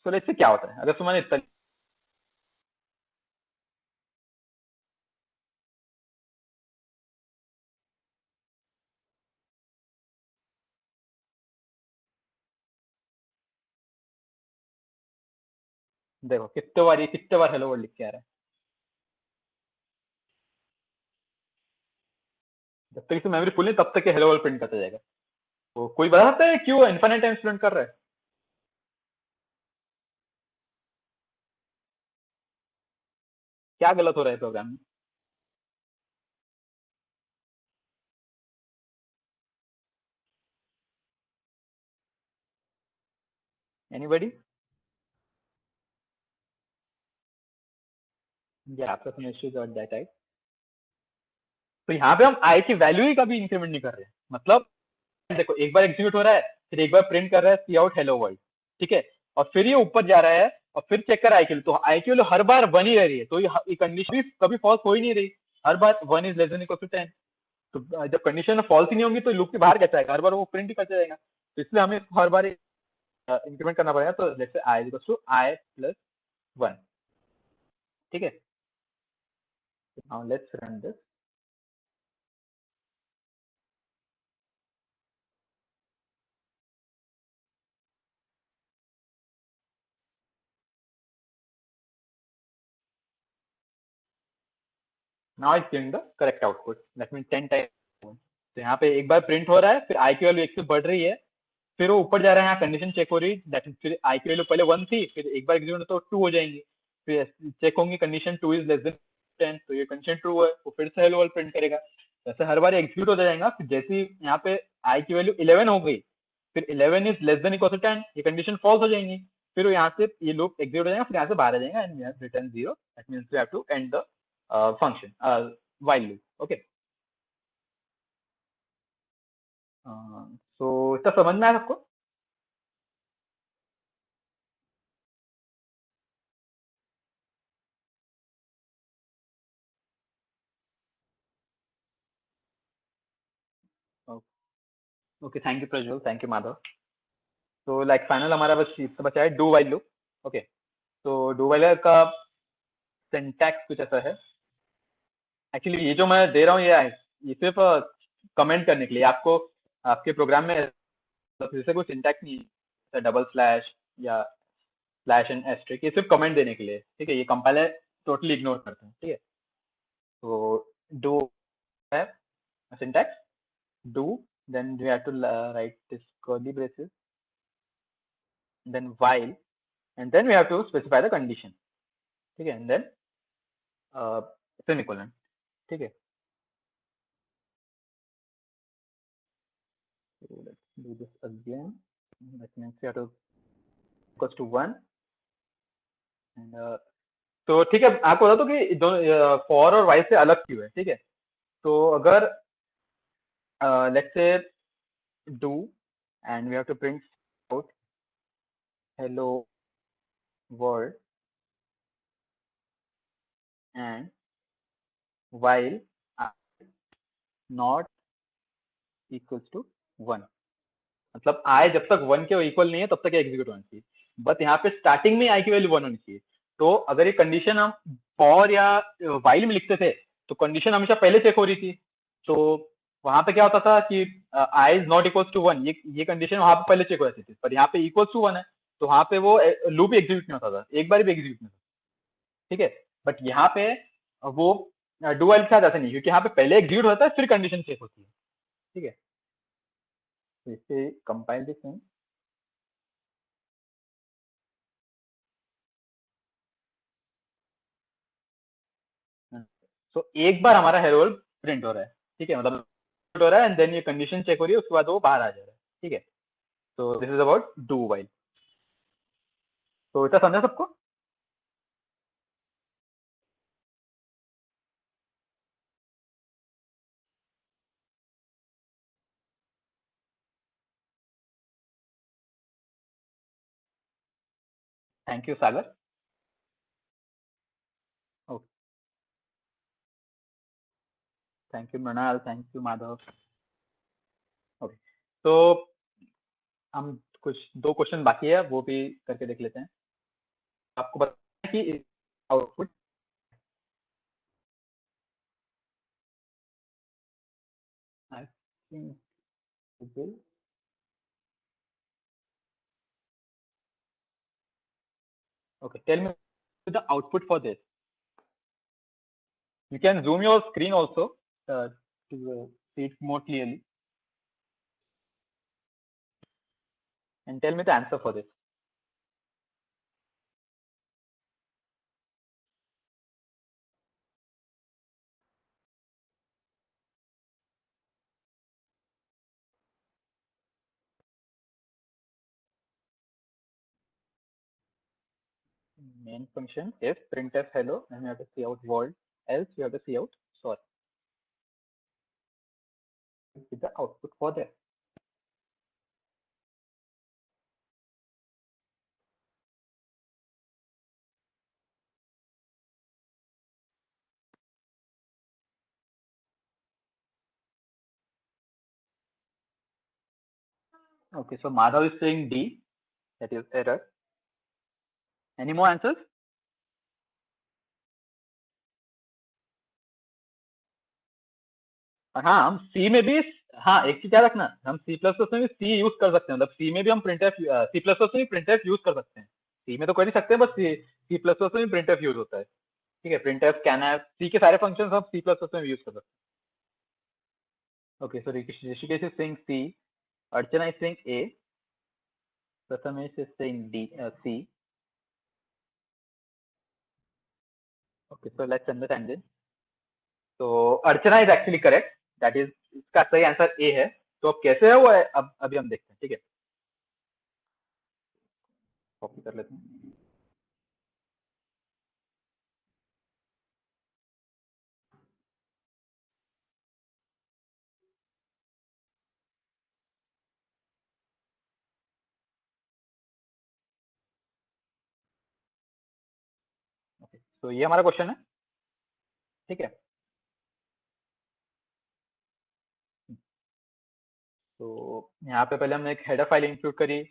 तो इससे क्या होता है, अगर तुमने इतना, देखो कितने बार हेलो वर्ल्ड लिख के आ रहा है, जब तक इसे मेमोरी फुल नहीं तब तक हेलो वर्ल्ड प्रिंट करता जाएगा। तो कोई बता सकता है क्यों इन्फिनिट टाइम्स प्रिंट कर रहा है, क्या गलत हो रहा है प्रोग्राम में? एनीबडी? या आपका some issues और दैट टाइप। तो यहाँ पे हम आई की वैल्यू ही कभी इंक्रीमेंट नहीं कर रहे हैं, मतलब देखो एक बार एग्जीक्यूट हो रहा है, फिर एक बार प्रिंट कर रहा है सी आउट हेलो वर्ल्ड, ठीक है। और फिर ये ऊपर जा रहा है और फिर चेक कर आई की वैल्यू, तो आई की वैल्यू हर बार 1 ही रह रही है, तो ये कंडीशन भी कभी फॉल्स हो ही नहीं रही, हर बार 1 is less than equal to 10। तो जब कंडीशन फॉल्स ही नहीं होंगी तो लूप के बाहर कैसे आएगा, हर बार वो प्रिंट ही करते जाएगा, तो इसलिए हमें हर बार इंक्रीमेंट करना पड़ेगा। तो let's say i equal to I plus 1, ठीक है। Now let's run this. Now it's giving the correct output, that mean 10 times. तो यहाँ पे एक बार प्रिंट हो रहा है, फिर आई की वैल्यू एक से बढ़ रही है, फिर वो ऊपर जा रहा है, यहाँ कंडीशन चेक हो रही है, दैट मीन फिर आई की वैल्यू पहले 1 थी, फिर एक बार एग्जीक्यूट तो 2 हो जाएंगी, फिर चेक होंगी कंडीशन 2 इज लेस देन 10, तो ये कंडीशन ट्रू है, वो फिर से हेलो वर्ल्ड प्रिंट करेगा। जैसे हर बार एग्जीक्यूट हो जाएगा, फिर जैसे ही यहाँ पे आई की वैल्यू 11 हो गई, फिर 11 is less than equal to 10, ये कंडीशन फॉल्स हो जाएंगी, फिर वो यहाँ से ये लूप एग्जीक्यूट हो जाएगा, फिर यहाँ से बाहर आ जाएगा and return 0, that means we have to end the function while loop, okay। सो इतना समझ में आया सबको? Okay, thank you Prajwal, thank you Madhav. तो लाइक फाइनल हमारा बस इससे बचा है डू वाइल लूप। ओके, तो डू वाइल का सिंटैक्स कुछ ऐसा है। एक्चुअली ये जो मैं दे रहा हूँ ये सिर्फ कमेंट करने के लिए आपको, आपके प्रोग्राम में जैसे कोई सिंटैक्स नहीं है, डबल स्लैश या स्लैश एंड एस्ट्रिक, ये सिर्फ कमेंट देने के लिए, ठीक है? ये कंपाइलर टोटली इग्नोर करते हैं, ठीक है? तो डू है syntax do, then we have to write this curly braces, then while, and then we have to specify the condition, ठीक है? And then semicolon, ठीक है? So let's do this again. That means we have to equals to 1 and तो ठीक है, आपको बता दो कि दोनों फॉर और वाइल से अलग क्यों है, ठीक है? तो अगर let's say do and we have to print out hello world and while not equals to 1, मतलब आई जब तक 1 के इक्वल नहीं है तब तक एग्जीक्यूट होना चाहिए, बट यहाँ पे स्टार्टिंग में आई की वैल्यू 1 होनी चाहिए। तो अगर ये कंडीशन हम फॉर या वाइल में लिखते थे तो कंडीशन हमेशा पहले चेक हो रही थी। तो वहां पे क्या होता था कि I is not equal to 1, ये कंडीशन वहां पे पहले चेक हो जाती थी, पर यहाँ पे इक्वल टू 1 है तो वहां पे वो लूप एग्जीक्यूट नहीं होता था, एक बार भी एग्जीक्यूट नहीं होता, ठीक है? बट यहाँ पे वो डू वाइल के साथ ऐसा नहीं, क्योंकि यहाँ पे पहले एग्जीक्यूट होता है फिर कंडीशन चेक होती है, ठीक है? तो इससे कंपाइल दिस थिंग। तो एक बार हमारा हेलो वर्ल्ड प्रिंट हो रहा है, ठीक है? मतलब प्रिंट हो रहा है एंड देन ये कंडीशन चेक हो रही है, उसके बाद वो बाहर आ जा रहा है, ठीक है? तो this is about do while. तो इतना समझा सबको? Thank you Sagar. Okay, thank you Mrinal, thank you Madhav. Okay, तो हम कुछ 2 क्वेश्चन बाकी है, वो भी करके देख लेते हैं। आपको पता है कि output I think okay, tell me the output for this. You can zoom your screen also to see it more clearly and tell me the answer for this. Main function is printf hello, and you have to see out world, else you have to see out sorry with the output for that. Okay, so Madhav is saying D, that is error. Any more answers? हाँ, हम सी में भी, हाँ एक चीज याद रखना, हम सी प्लस प्लस में भी सी यूज कर सकते हैं, मतलब सी में भी हम प्रिंटफ, सी प्लस प्लस में भी प्रिंटफ यूज कर सकते हैं। सी में तो कर ही सकते हैं, बस सी प्लस प्लस में भी प्रिंटफ यूज होता है, ठीक है? प्रिंटफ, स्कैनफ, सी के सारे फंक्शन हम सी प्लस प्लस में यूज कर सकते हैं। Okay, so Rishikesh is saying C, Archana is saying A, Prathamesh is saying D, C. Okay, so let's understand this. So Archana is actually correct. That is, इसका सही answer A है। तो अब कैसे है वो है, अब अभी हम देखते हैं, ठीक है? कॉपी कर लेते हैं। तो ये हमारा क्वेश्चन है, ठीक है। तो यहाँ पे पहले हमने एक हेडर फाइल इंक्लूड करी,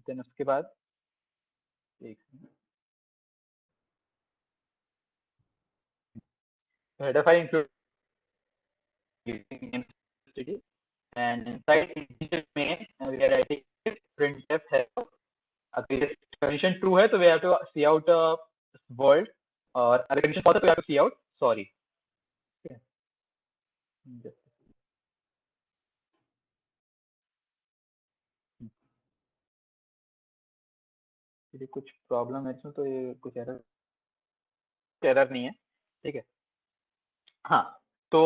देन उसके बाद एक header file include and inside integer main we are writing printf hello. अगर ये condition true है तो we have to see out world, और अगर condition false है तो we have to see out sorry. Okay. यदि कुछ प्रॉब्लम है इसमें तो ये कुछ एरर नहीं है, ठीक है। हाँ, तो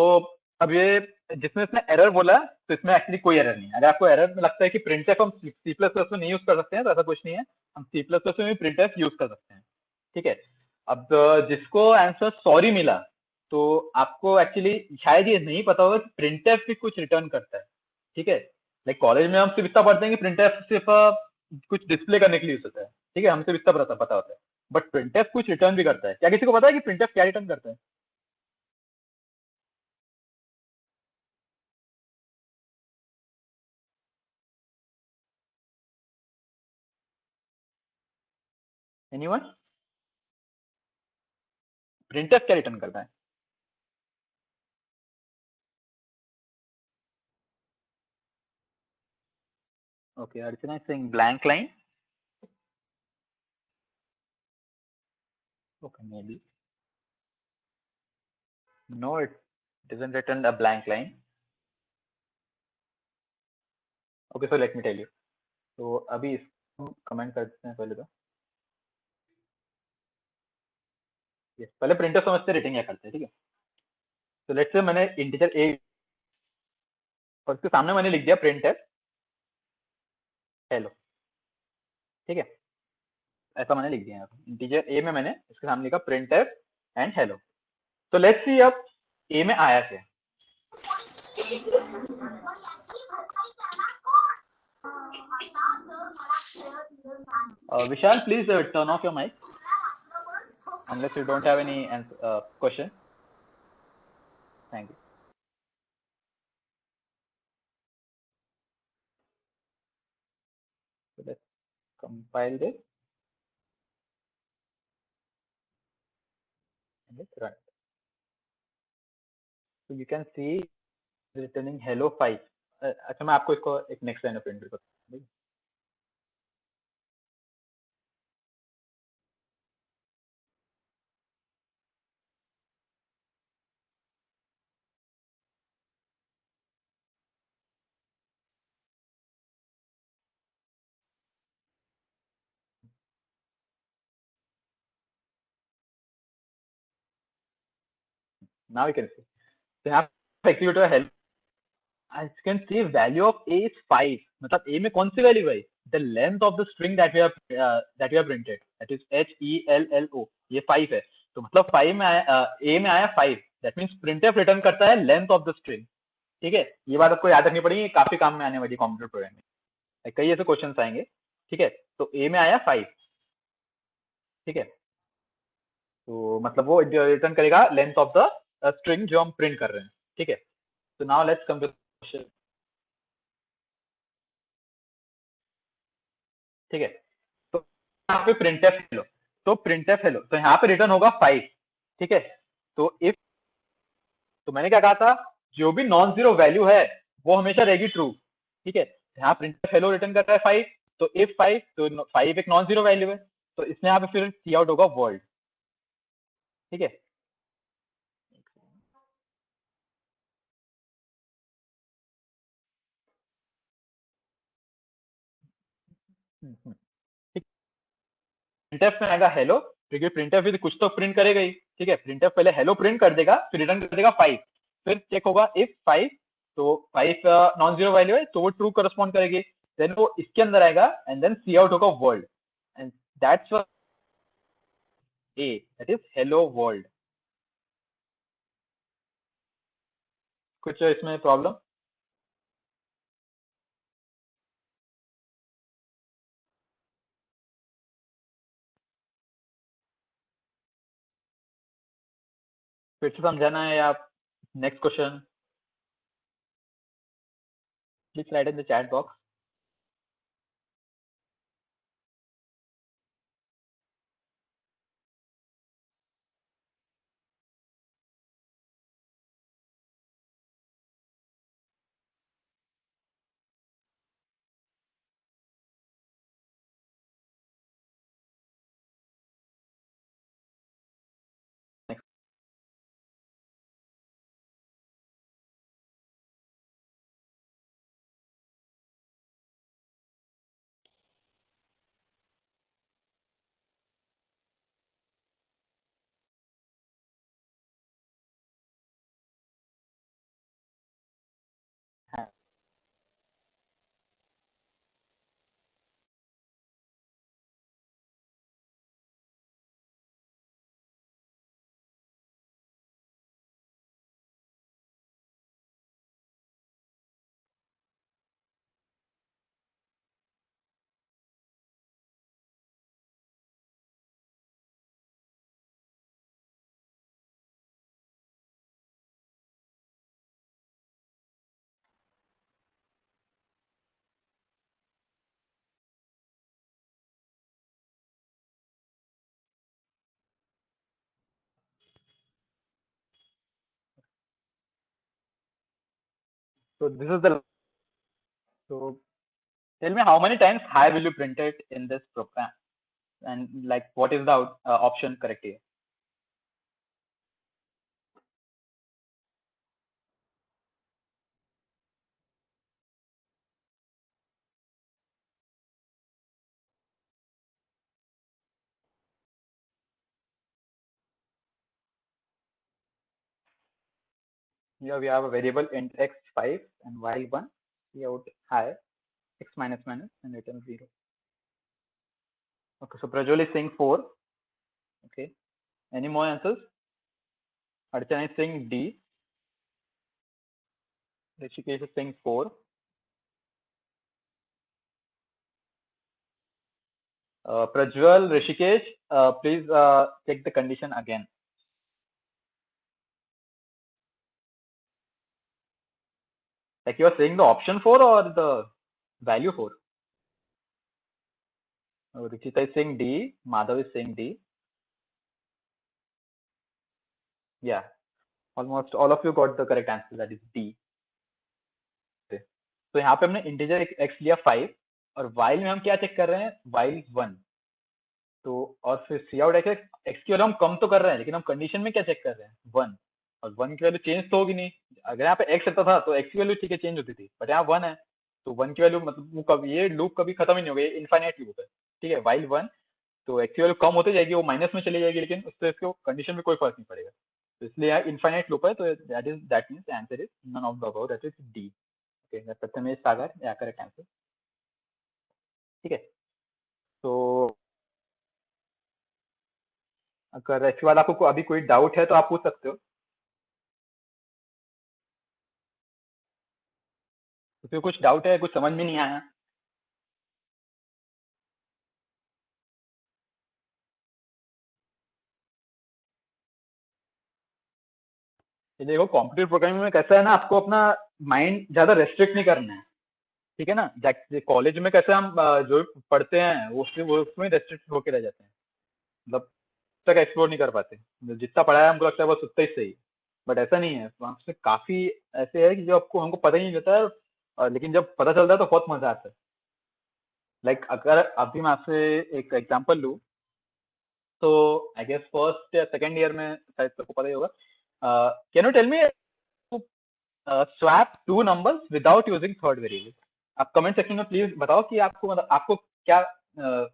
अब ये जिसमें इसने एरर बोला तो इसमें एक्चुअली कोई एरर नहीं है। अगर आपको एरर में लगता है कि प्रिंटफ हम सी प्लस प्लस में नहीं यूज कर सकते हैं तो ऐसा कुछ नहीं है, हम सी प्लस प्लस में भी प्रिंटफ यूज कर सकते हैं, ठीक है। अब जिसको आंसर सॉरी मिला तो आपको एक्चुअली शायद ये नहीं पता होगा कि प्रिंटफ भी कुछ रिटर्न करता है, ठीक है। लाइक कॉलेज में हम सिर्फ इतना पढ़ते हैं कि प्रिंटफ सिर्फ कुछ डिस्प्ले करने के लिए यूज होता है, ठीक है, हमसे इतना पता होता है। बट प्रिंटफ कुछ रिटर्न भी करता है। क्या किसी को पता है कि प्रिंटफ क्या रिटर्न करता है? एनीवन? प्रिंटफ क्या रिटर्न करता है? Okay, Archana is saying blank line. Okay, maybe. No, it doesn't return a blank line. Okay, so let me tell you. तो अभी इसको कमेंट करते हैं पहले तो। Yes, पहले प्रिंटर समझते रेटिंग क्या करते हैं, ठीक है। तो लेट्स से मैंने इंटीजर ए और उसके सामने मैंने लिख दिया प्रिंट है हेलो, ठीक है। ऐसा मैंने लिख दिया इंटीजर ए में, मैंने इसके सामने लिखा प्रिंट है एंड हेलो। तो लेट्स सी अब ए में आया क्या। Vishal, please turn off your mic unless you don't have any question. Thank you. So let's compile this and let's run. So you can see returning hello 5. अच्छा, मैं आपको इसको एक नेक्स्ट लाइन में प्रिंट करता हूँ। Now you can see. So यहाँ पे execute हुआ hello. As you can see, value of a is 5. मतलब a में कौन सी वैल्यू है? The length of the string that we have printed, that is HELLO, ये 5 है। तो मतलब 5 में आया a में आया 5, that means printf रिटर्न करता है लेंथ ऑफ द स्ट्रिंग, ठीक है। ये बात आपको याद रखनी पड़ेगी, काफी काम में आने वाली कंप्यूटर प्रोग्रामिंग, कई ऐसे क्वेश्चन आएंगे, ठीक है। तो a में आया 5, ठीक है। तो मतलब वो रिटर्न करेगा लेंथ ऑफ द स्ट्रिंग जो हम प्रिंट कर रहे हैं, ठीक है। तो now let's come to question, ठीक है। तो यहाँ पे प्रिंटफ हेलो, तो प्रिंटफ हेलो, तो यहाँ पे रिटर्न होगा 5, ठीक है। तो इफ, तो मैंने क्या कहा था, जो भी नॉन जीरो वैल्यू है वो हमेशा रहेगी ट्रू, ठीक है। यहाँ प्रिंटफ हेलो रिटर्न कर रहा है 5, तो इफ 5, तो 5 एक नॉन जीरो वैल्यू है, तो इसमें यहाँ पे फिर सी आउट होगा वर्ल्ड, ठीक है। प्रिंटफ में आएगा हेलो, क्योंकि प्रिंटफ भी कुछ तो प्रिंट करेगा ही, ठीक है। प्रिंटफ पहले हेलो प्रिंट कर देगा, फिर रिटर्न कर देगा 5, फिर चेक होगा इफ 5, तो 5 नॉन जीरो वैल्यू है तो वो ट्रू करस्पॉन्ड करेगी, देन वो इसके अंदर आएगा एंड देन सी आउट होगा world, and that's a, that is hello world. कुछ इसमें प्रॉब्लम? फिर से समझाना है या next question? Please right in the chat box. So this is the. So tell me how many times hi will you print it in this program, and like what is the option correct here? Here we have a variable int x5 and while 1, we out hi x minus minus and return 0. Okay, so Prajwal is saying 4. Okay, any more answers? Archana is saying D. Rishikesh is saying 4. Prajwal, Rishikesh, please check the condition again. Like you are saying the option 4 or the value 4? Ruchita is saying D. Madhav is saying D. Yeah, almost all of you got the correct answer. That is D. Okay. तो यहाँ पे हमने integer x लिया 5 और while में हम क्या check कर रहे हैं? while 1. तो और फिर सी आउट एक्स की वैल्यू हम कम तो कर रहे हैं लेकिन हम कंडीशन में क्या चेक कर रहे हैं? 1. और 1 की वैल्यू चेंज तो होगी नहीं. अगर यहाँ पे एक्स रहता था तो एक्स की वैल्यू ठीक है चेंज होती थी, बट यहाँ 1 है तो 1 की वैल्यू मतलब वो कभी ये लूप कभी खत्म ही नहीं होगा, इनफाइनाइट लूप है. ठीक है, वाइल 1 तो एक्स की वैल्यू कम होती जाएगी, वो माइनस में चली जाएगी, लेकिन उससे इसको कंडीशन में कोई फर्क नहीं पड़ेगा. तो इसलिए यहाँ इनफाइनाइट लूप है, तो that means answer is none of the above, that is D. Okay, Prathamesh Sagar या करेक्ट आंसर. ठीक है, तो अगर इसके बाद आपको अभी कोई डाउट है तो आप पूछ सकते हो. तो कुछ डाउट है, कुछ समझ में नहीं आया? ये देखो कॉम्पिटिटिव प्रोग्रामिंग में कैसा है ना, आपको अपना माइंड ज्यादा रेस्ट्रिक्ट नहीं करना है. ठीक है ना, कॉलेज में कैसे हम जो पढ़ते हैं वो उसमें रेस्ट्रिक्ट होके रह जाते हैं, मतलब तक एक्सप्लोर नहीं कर पाते. जितना पढ़ा है हमको लगता है बस उतना ही सही. बट ऐसा नहीं है, वहाँ से काफी ऐसे है कि जो आपको हमको पता ही नहीं रहता है, लेकिन जब पता चलता है तो बहुत मजा आता है. लाइक अगर अभी मैं आपसे एक एग्जांपल लूँ, तो आई गेस फर्स्ट या सेकेंड ईयर में शायद सबको पता ही होगा. Can you tell me swap two numbers without using third variable? आप कमेंट सेक्शन में प्लीज बताओ कि आपको मतलब आपको क्या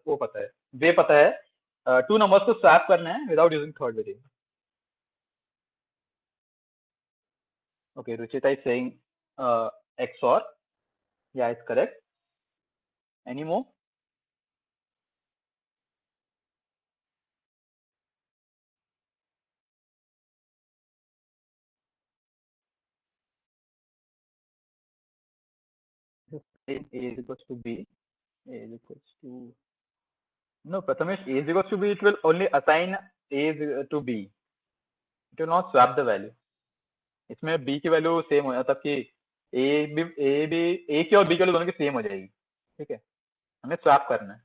वो पता है, वे पता है टू नंबर्स को स्वैप करना है without using third variable. Okay, Ruchita is saying XOR. Yeah, it's correct. Any more? A is equals to B. A is equals to. No, Prathamesh, A is equals to B, it will only assign A to B. It will not swap the value. इसमें b की value same हो मतलब कि ए भी ए की और B की value दोनों की सेम हो जाएगी। ठीक है, हमें स्वैप करना है।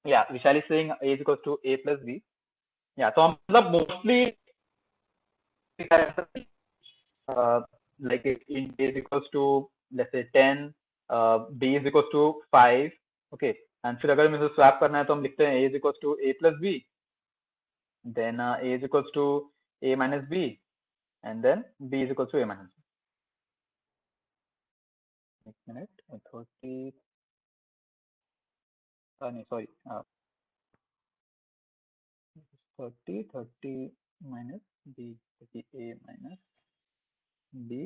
या Vishal is saying a is equal to a plus b। या तो हम मतलब mostly like in a is equals to let's say 10, b is equals to 5, okay, and फिर अगर मुझे स्वैप करना है तो हम लिखते हैं a is equals to a plus b, then a is equals to a minus b, and then b is equals to a minus b. एक मिनट 30 नहीं sorry 30 minus b, a minus b।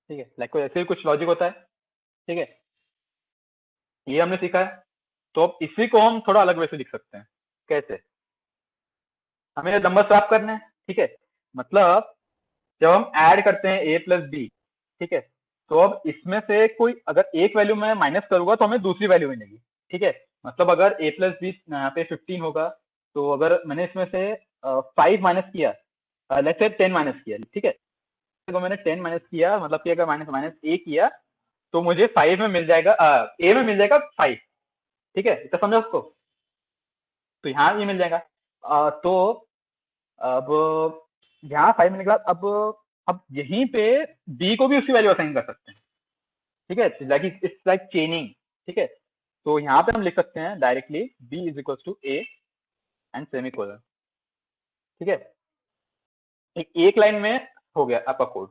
ठीक है, like कोई ऐसे ही कुछ logic होता है। ठीक है, ये हमने सीखा है। तो अब इसी को हम थोड़ा अलग वे से लिख सकते हैं। कैसे? हमें नंबर स्वैप करने हैं। ठीक है, मतलब जब हम ऐड करते हैं a प्लस बी, ठीक है, तो अब इसमें से कोई अगर एक वैल्यू मैं माइनस करूंगा तो हमें दूसरी वैल्यू मिलेगी। ठीक है, मतलब अगर a प्लस बी यहाँ पे 15 होगा, तो अगर मैंने इसमें से 5 माइनस किया, लेट्स से 10 माइनस किया, ठीक है, तो मैंने 10 माइनस किया मतलब कि अगर माइनस माइनस ए किया तो मुझे 5 में मिल जाएगा, ए में मिल जाएगा 5। ठीक है, तो समझो उसको। तो यहाँ ये मिल जाएगा। तो अब यहाँ 5 मिलने के बाद अब यहीं पे बी को भी उसकी वैल्यू असाइन कर सकते हैं। ठीक है, लाइक इट्स लाइक चेनिंग। ठीक है, तो यहाँ पे हम लिख सकते हैं directly b is equal to a and semicolon. ठीक है, एक लाइन में हो गया आपका कोड।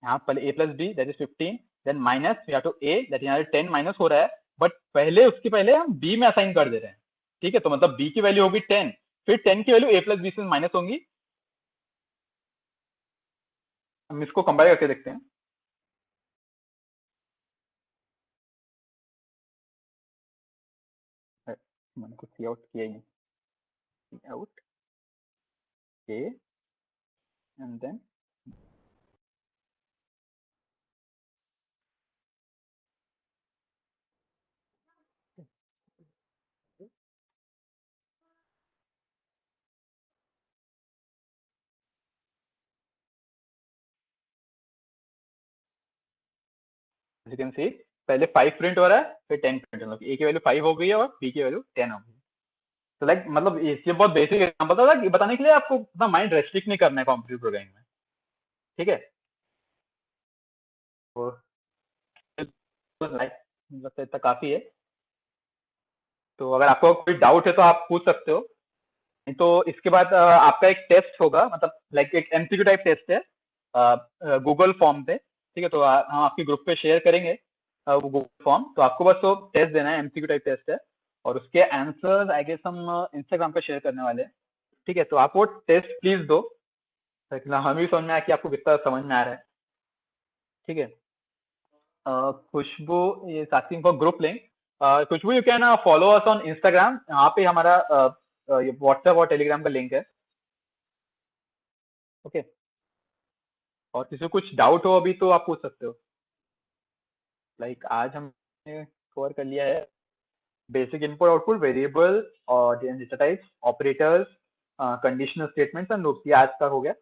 यहाँ पहले a plus b that is 15, then minus we have to a that यहाँ 10 माइनस हो रहा है, बट पहले उसके पहले हम b में असाइन कर दे रहे हैं। ठीक है, तो मतलब b की वैल्यू होगी 10, फिर 10 की वैल्यू a प्लस बी से माइनस होंगी। हम इसको कंपेयर करके देखते हैं। मैंने कुछ सी आउट किया ही नहीं, see out a and then you can see पहले 5 प्रिंट हो रहा है, फिर 10 प्रिंट, मतलब a की वैल्यू 5 हो गई है और b की वैल्यू 10 हो गई। तो लाइक मतलब ये बहुत बेसिक एग्जांपल था कि बताने के लिए आपको अपना माइंड रेस्ट्रिक्ट नहीं करना है कॉम्पिटिटिव प्रोग्रामिंग में। ठीक है, तो लाइक मतलब इतना काफी है। तो अगर आपको कोई डाउट है तो आप पूछ सकते हो। नहीं तो इसके बाद आपका एक टेस्ट होगा, मतलब लाइक एक एमसीक्यू टाइप टेस्ट है गूगल फॉर्म पे। ठीक है, तो हम आपके ग्रुप पे शेयर करेंगे वो गूगल फॉर्म, तो आपको बस वो टेस्ट देना है, एमसीक्यू टाइप टेस्ट है, और उसके आंसर्स आई गेस हम इंस्टाग्राम पे शेयर करने वाले हैं। ठीक है, तो आप वो टेस्ट प्लीज दो, ताकि हमें भी समझ में आया कि आपको कितना समझ में आ रहा है। ठीक है, खुशबू ये asking for group link. Khushboo you can follow us on Instagram, यहाँ पे हमारा व्हाट्सएप और टेलीग्राम का लिंक है। ओके, और किसी को कुछ डाउट हो अभी तो आप पूछ सकते हो। लाइक आज हमने कवर कर लिया है बेसिक इनपुट आउटपुट, वेरिएबल और data types, operators, conditional statements and loops. ये आज का हो गया।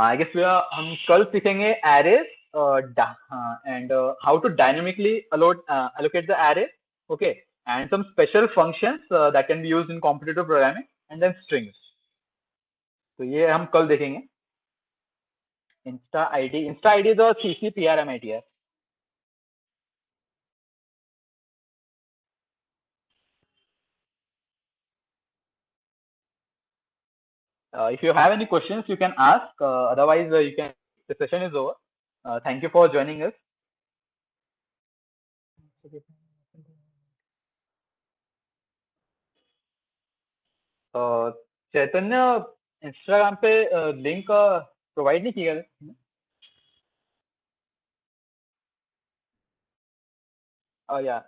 आई गेस हम कल सीखेंगे arrays and how to dynamically allocate the array, okay, and some special functions that can be used in competitive programming, and then strings। तो ये हम कल देखेंगे। इंस्टा आईडी तो CCPRMIT है। If you have any questions you can ask, otherwise you can, the session is over. Thank you for joining us. Chaitanya Instagram पे link provide नहीं किया है। Yeah,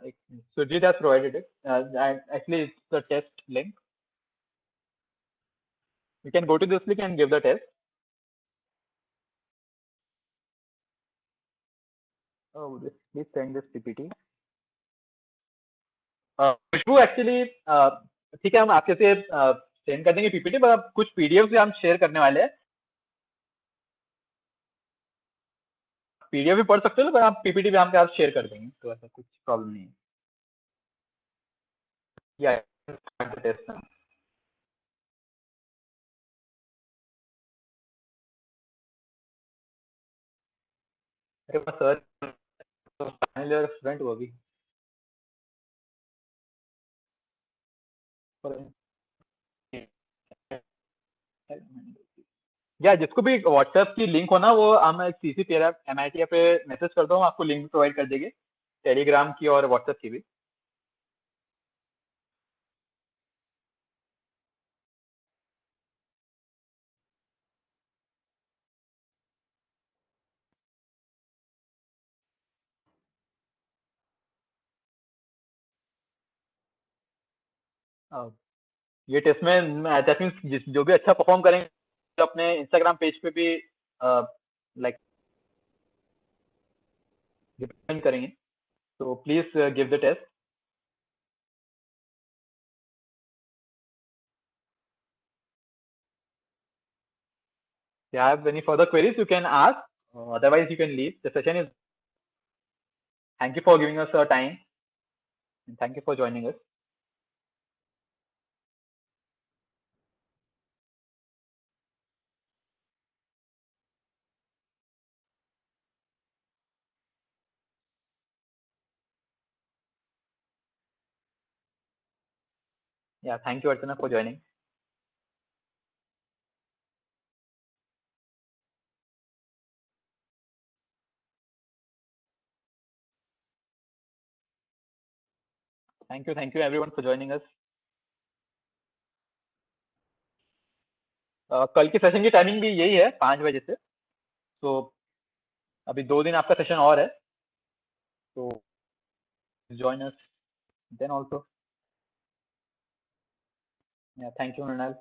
Sujit has provided it. Actually, it's the test link. You can go to this link and give the test. Oh, please send this PPT. Khushboo actually ठीक है, हम आपके से send कर देंगे पीपीटी, पर अब कुछ पीडीएफ भी हम शेयर करने वाले हैं। पीडीएफ भी पढ़ सकते हो, पर आप पीपीटी भी हम आप शेयर कर देंगे, तो ऐसा कुछ प्रॉब्लम नहीं है। या टेस्ट। अरे बस सर, फाइनल ईयर स्टूडेंट वो भी। या जिसको भी व्हाट्सएप की लिंक हो ना, वो हम सीसी तेरा एमआईटी पे मैसेज कर दो, हम आपको लिंक प्रोवाइड कर देंगे, टेलीग्राम की और व्हाट्सएप की भी। ये टेस्ट में दैट मीन्स जो भी अच्छा परफॉर्म करेंगे, तो अपने इंस्टाग्राम पेज पे भी लाइक डिपेंड करेंगे, तो please give the test. If you have any further queries, you can ask. Otherwise, you can leave. The session is. Thank you for giving us your time, and thank you for joining us. Yeah, thank you, Archana, for joining. Thank you everyone for joining us. कल की session की timing भी यही है, 5 बजे से। तो अभी 2 दिन आपका सेशन और है, तो join us then also. Yeah, thank you, Mrinal.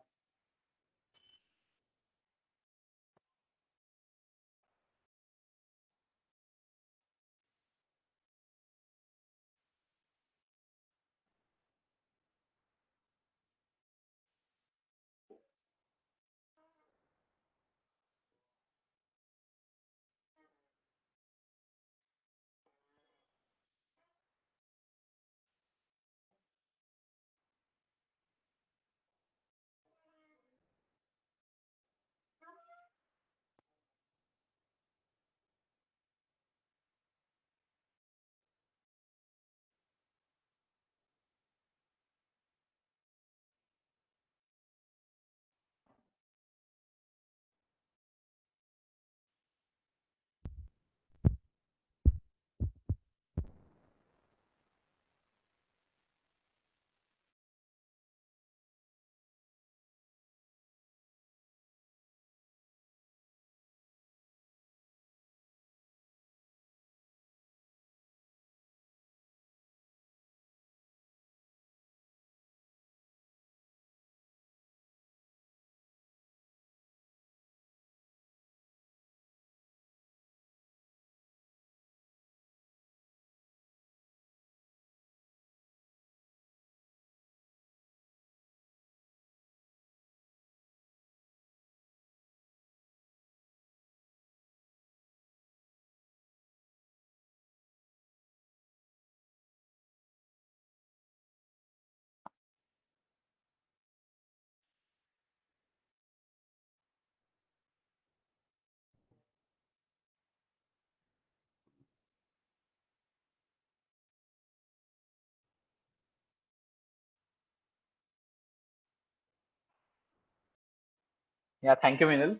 Yeah, thank you, Minil.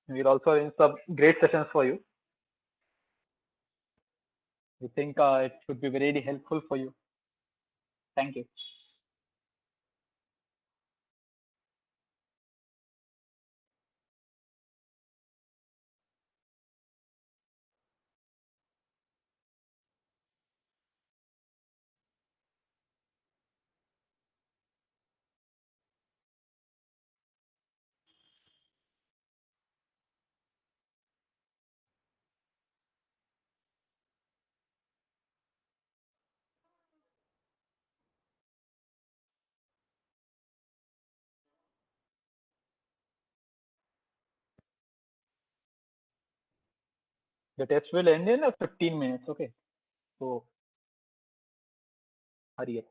We'll also arrange some great sessions for you. We think it should be very helpful for you. Thank you. The test will end in 15 minutes. Okay. So hurry up.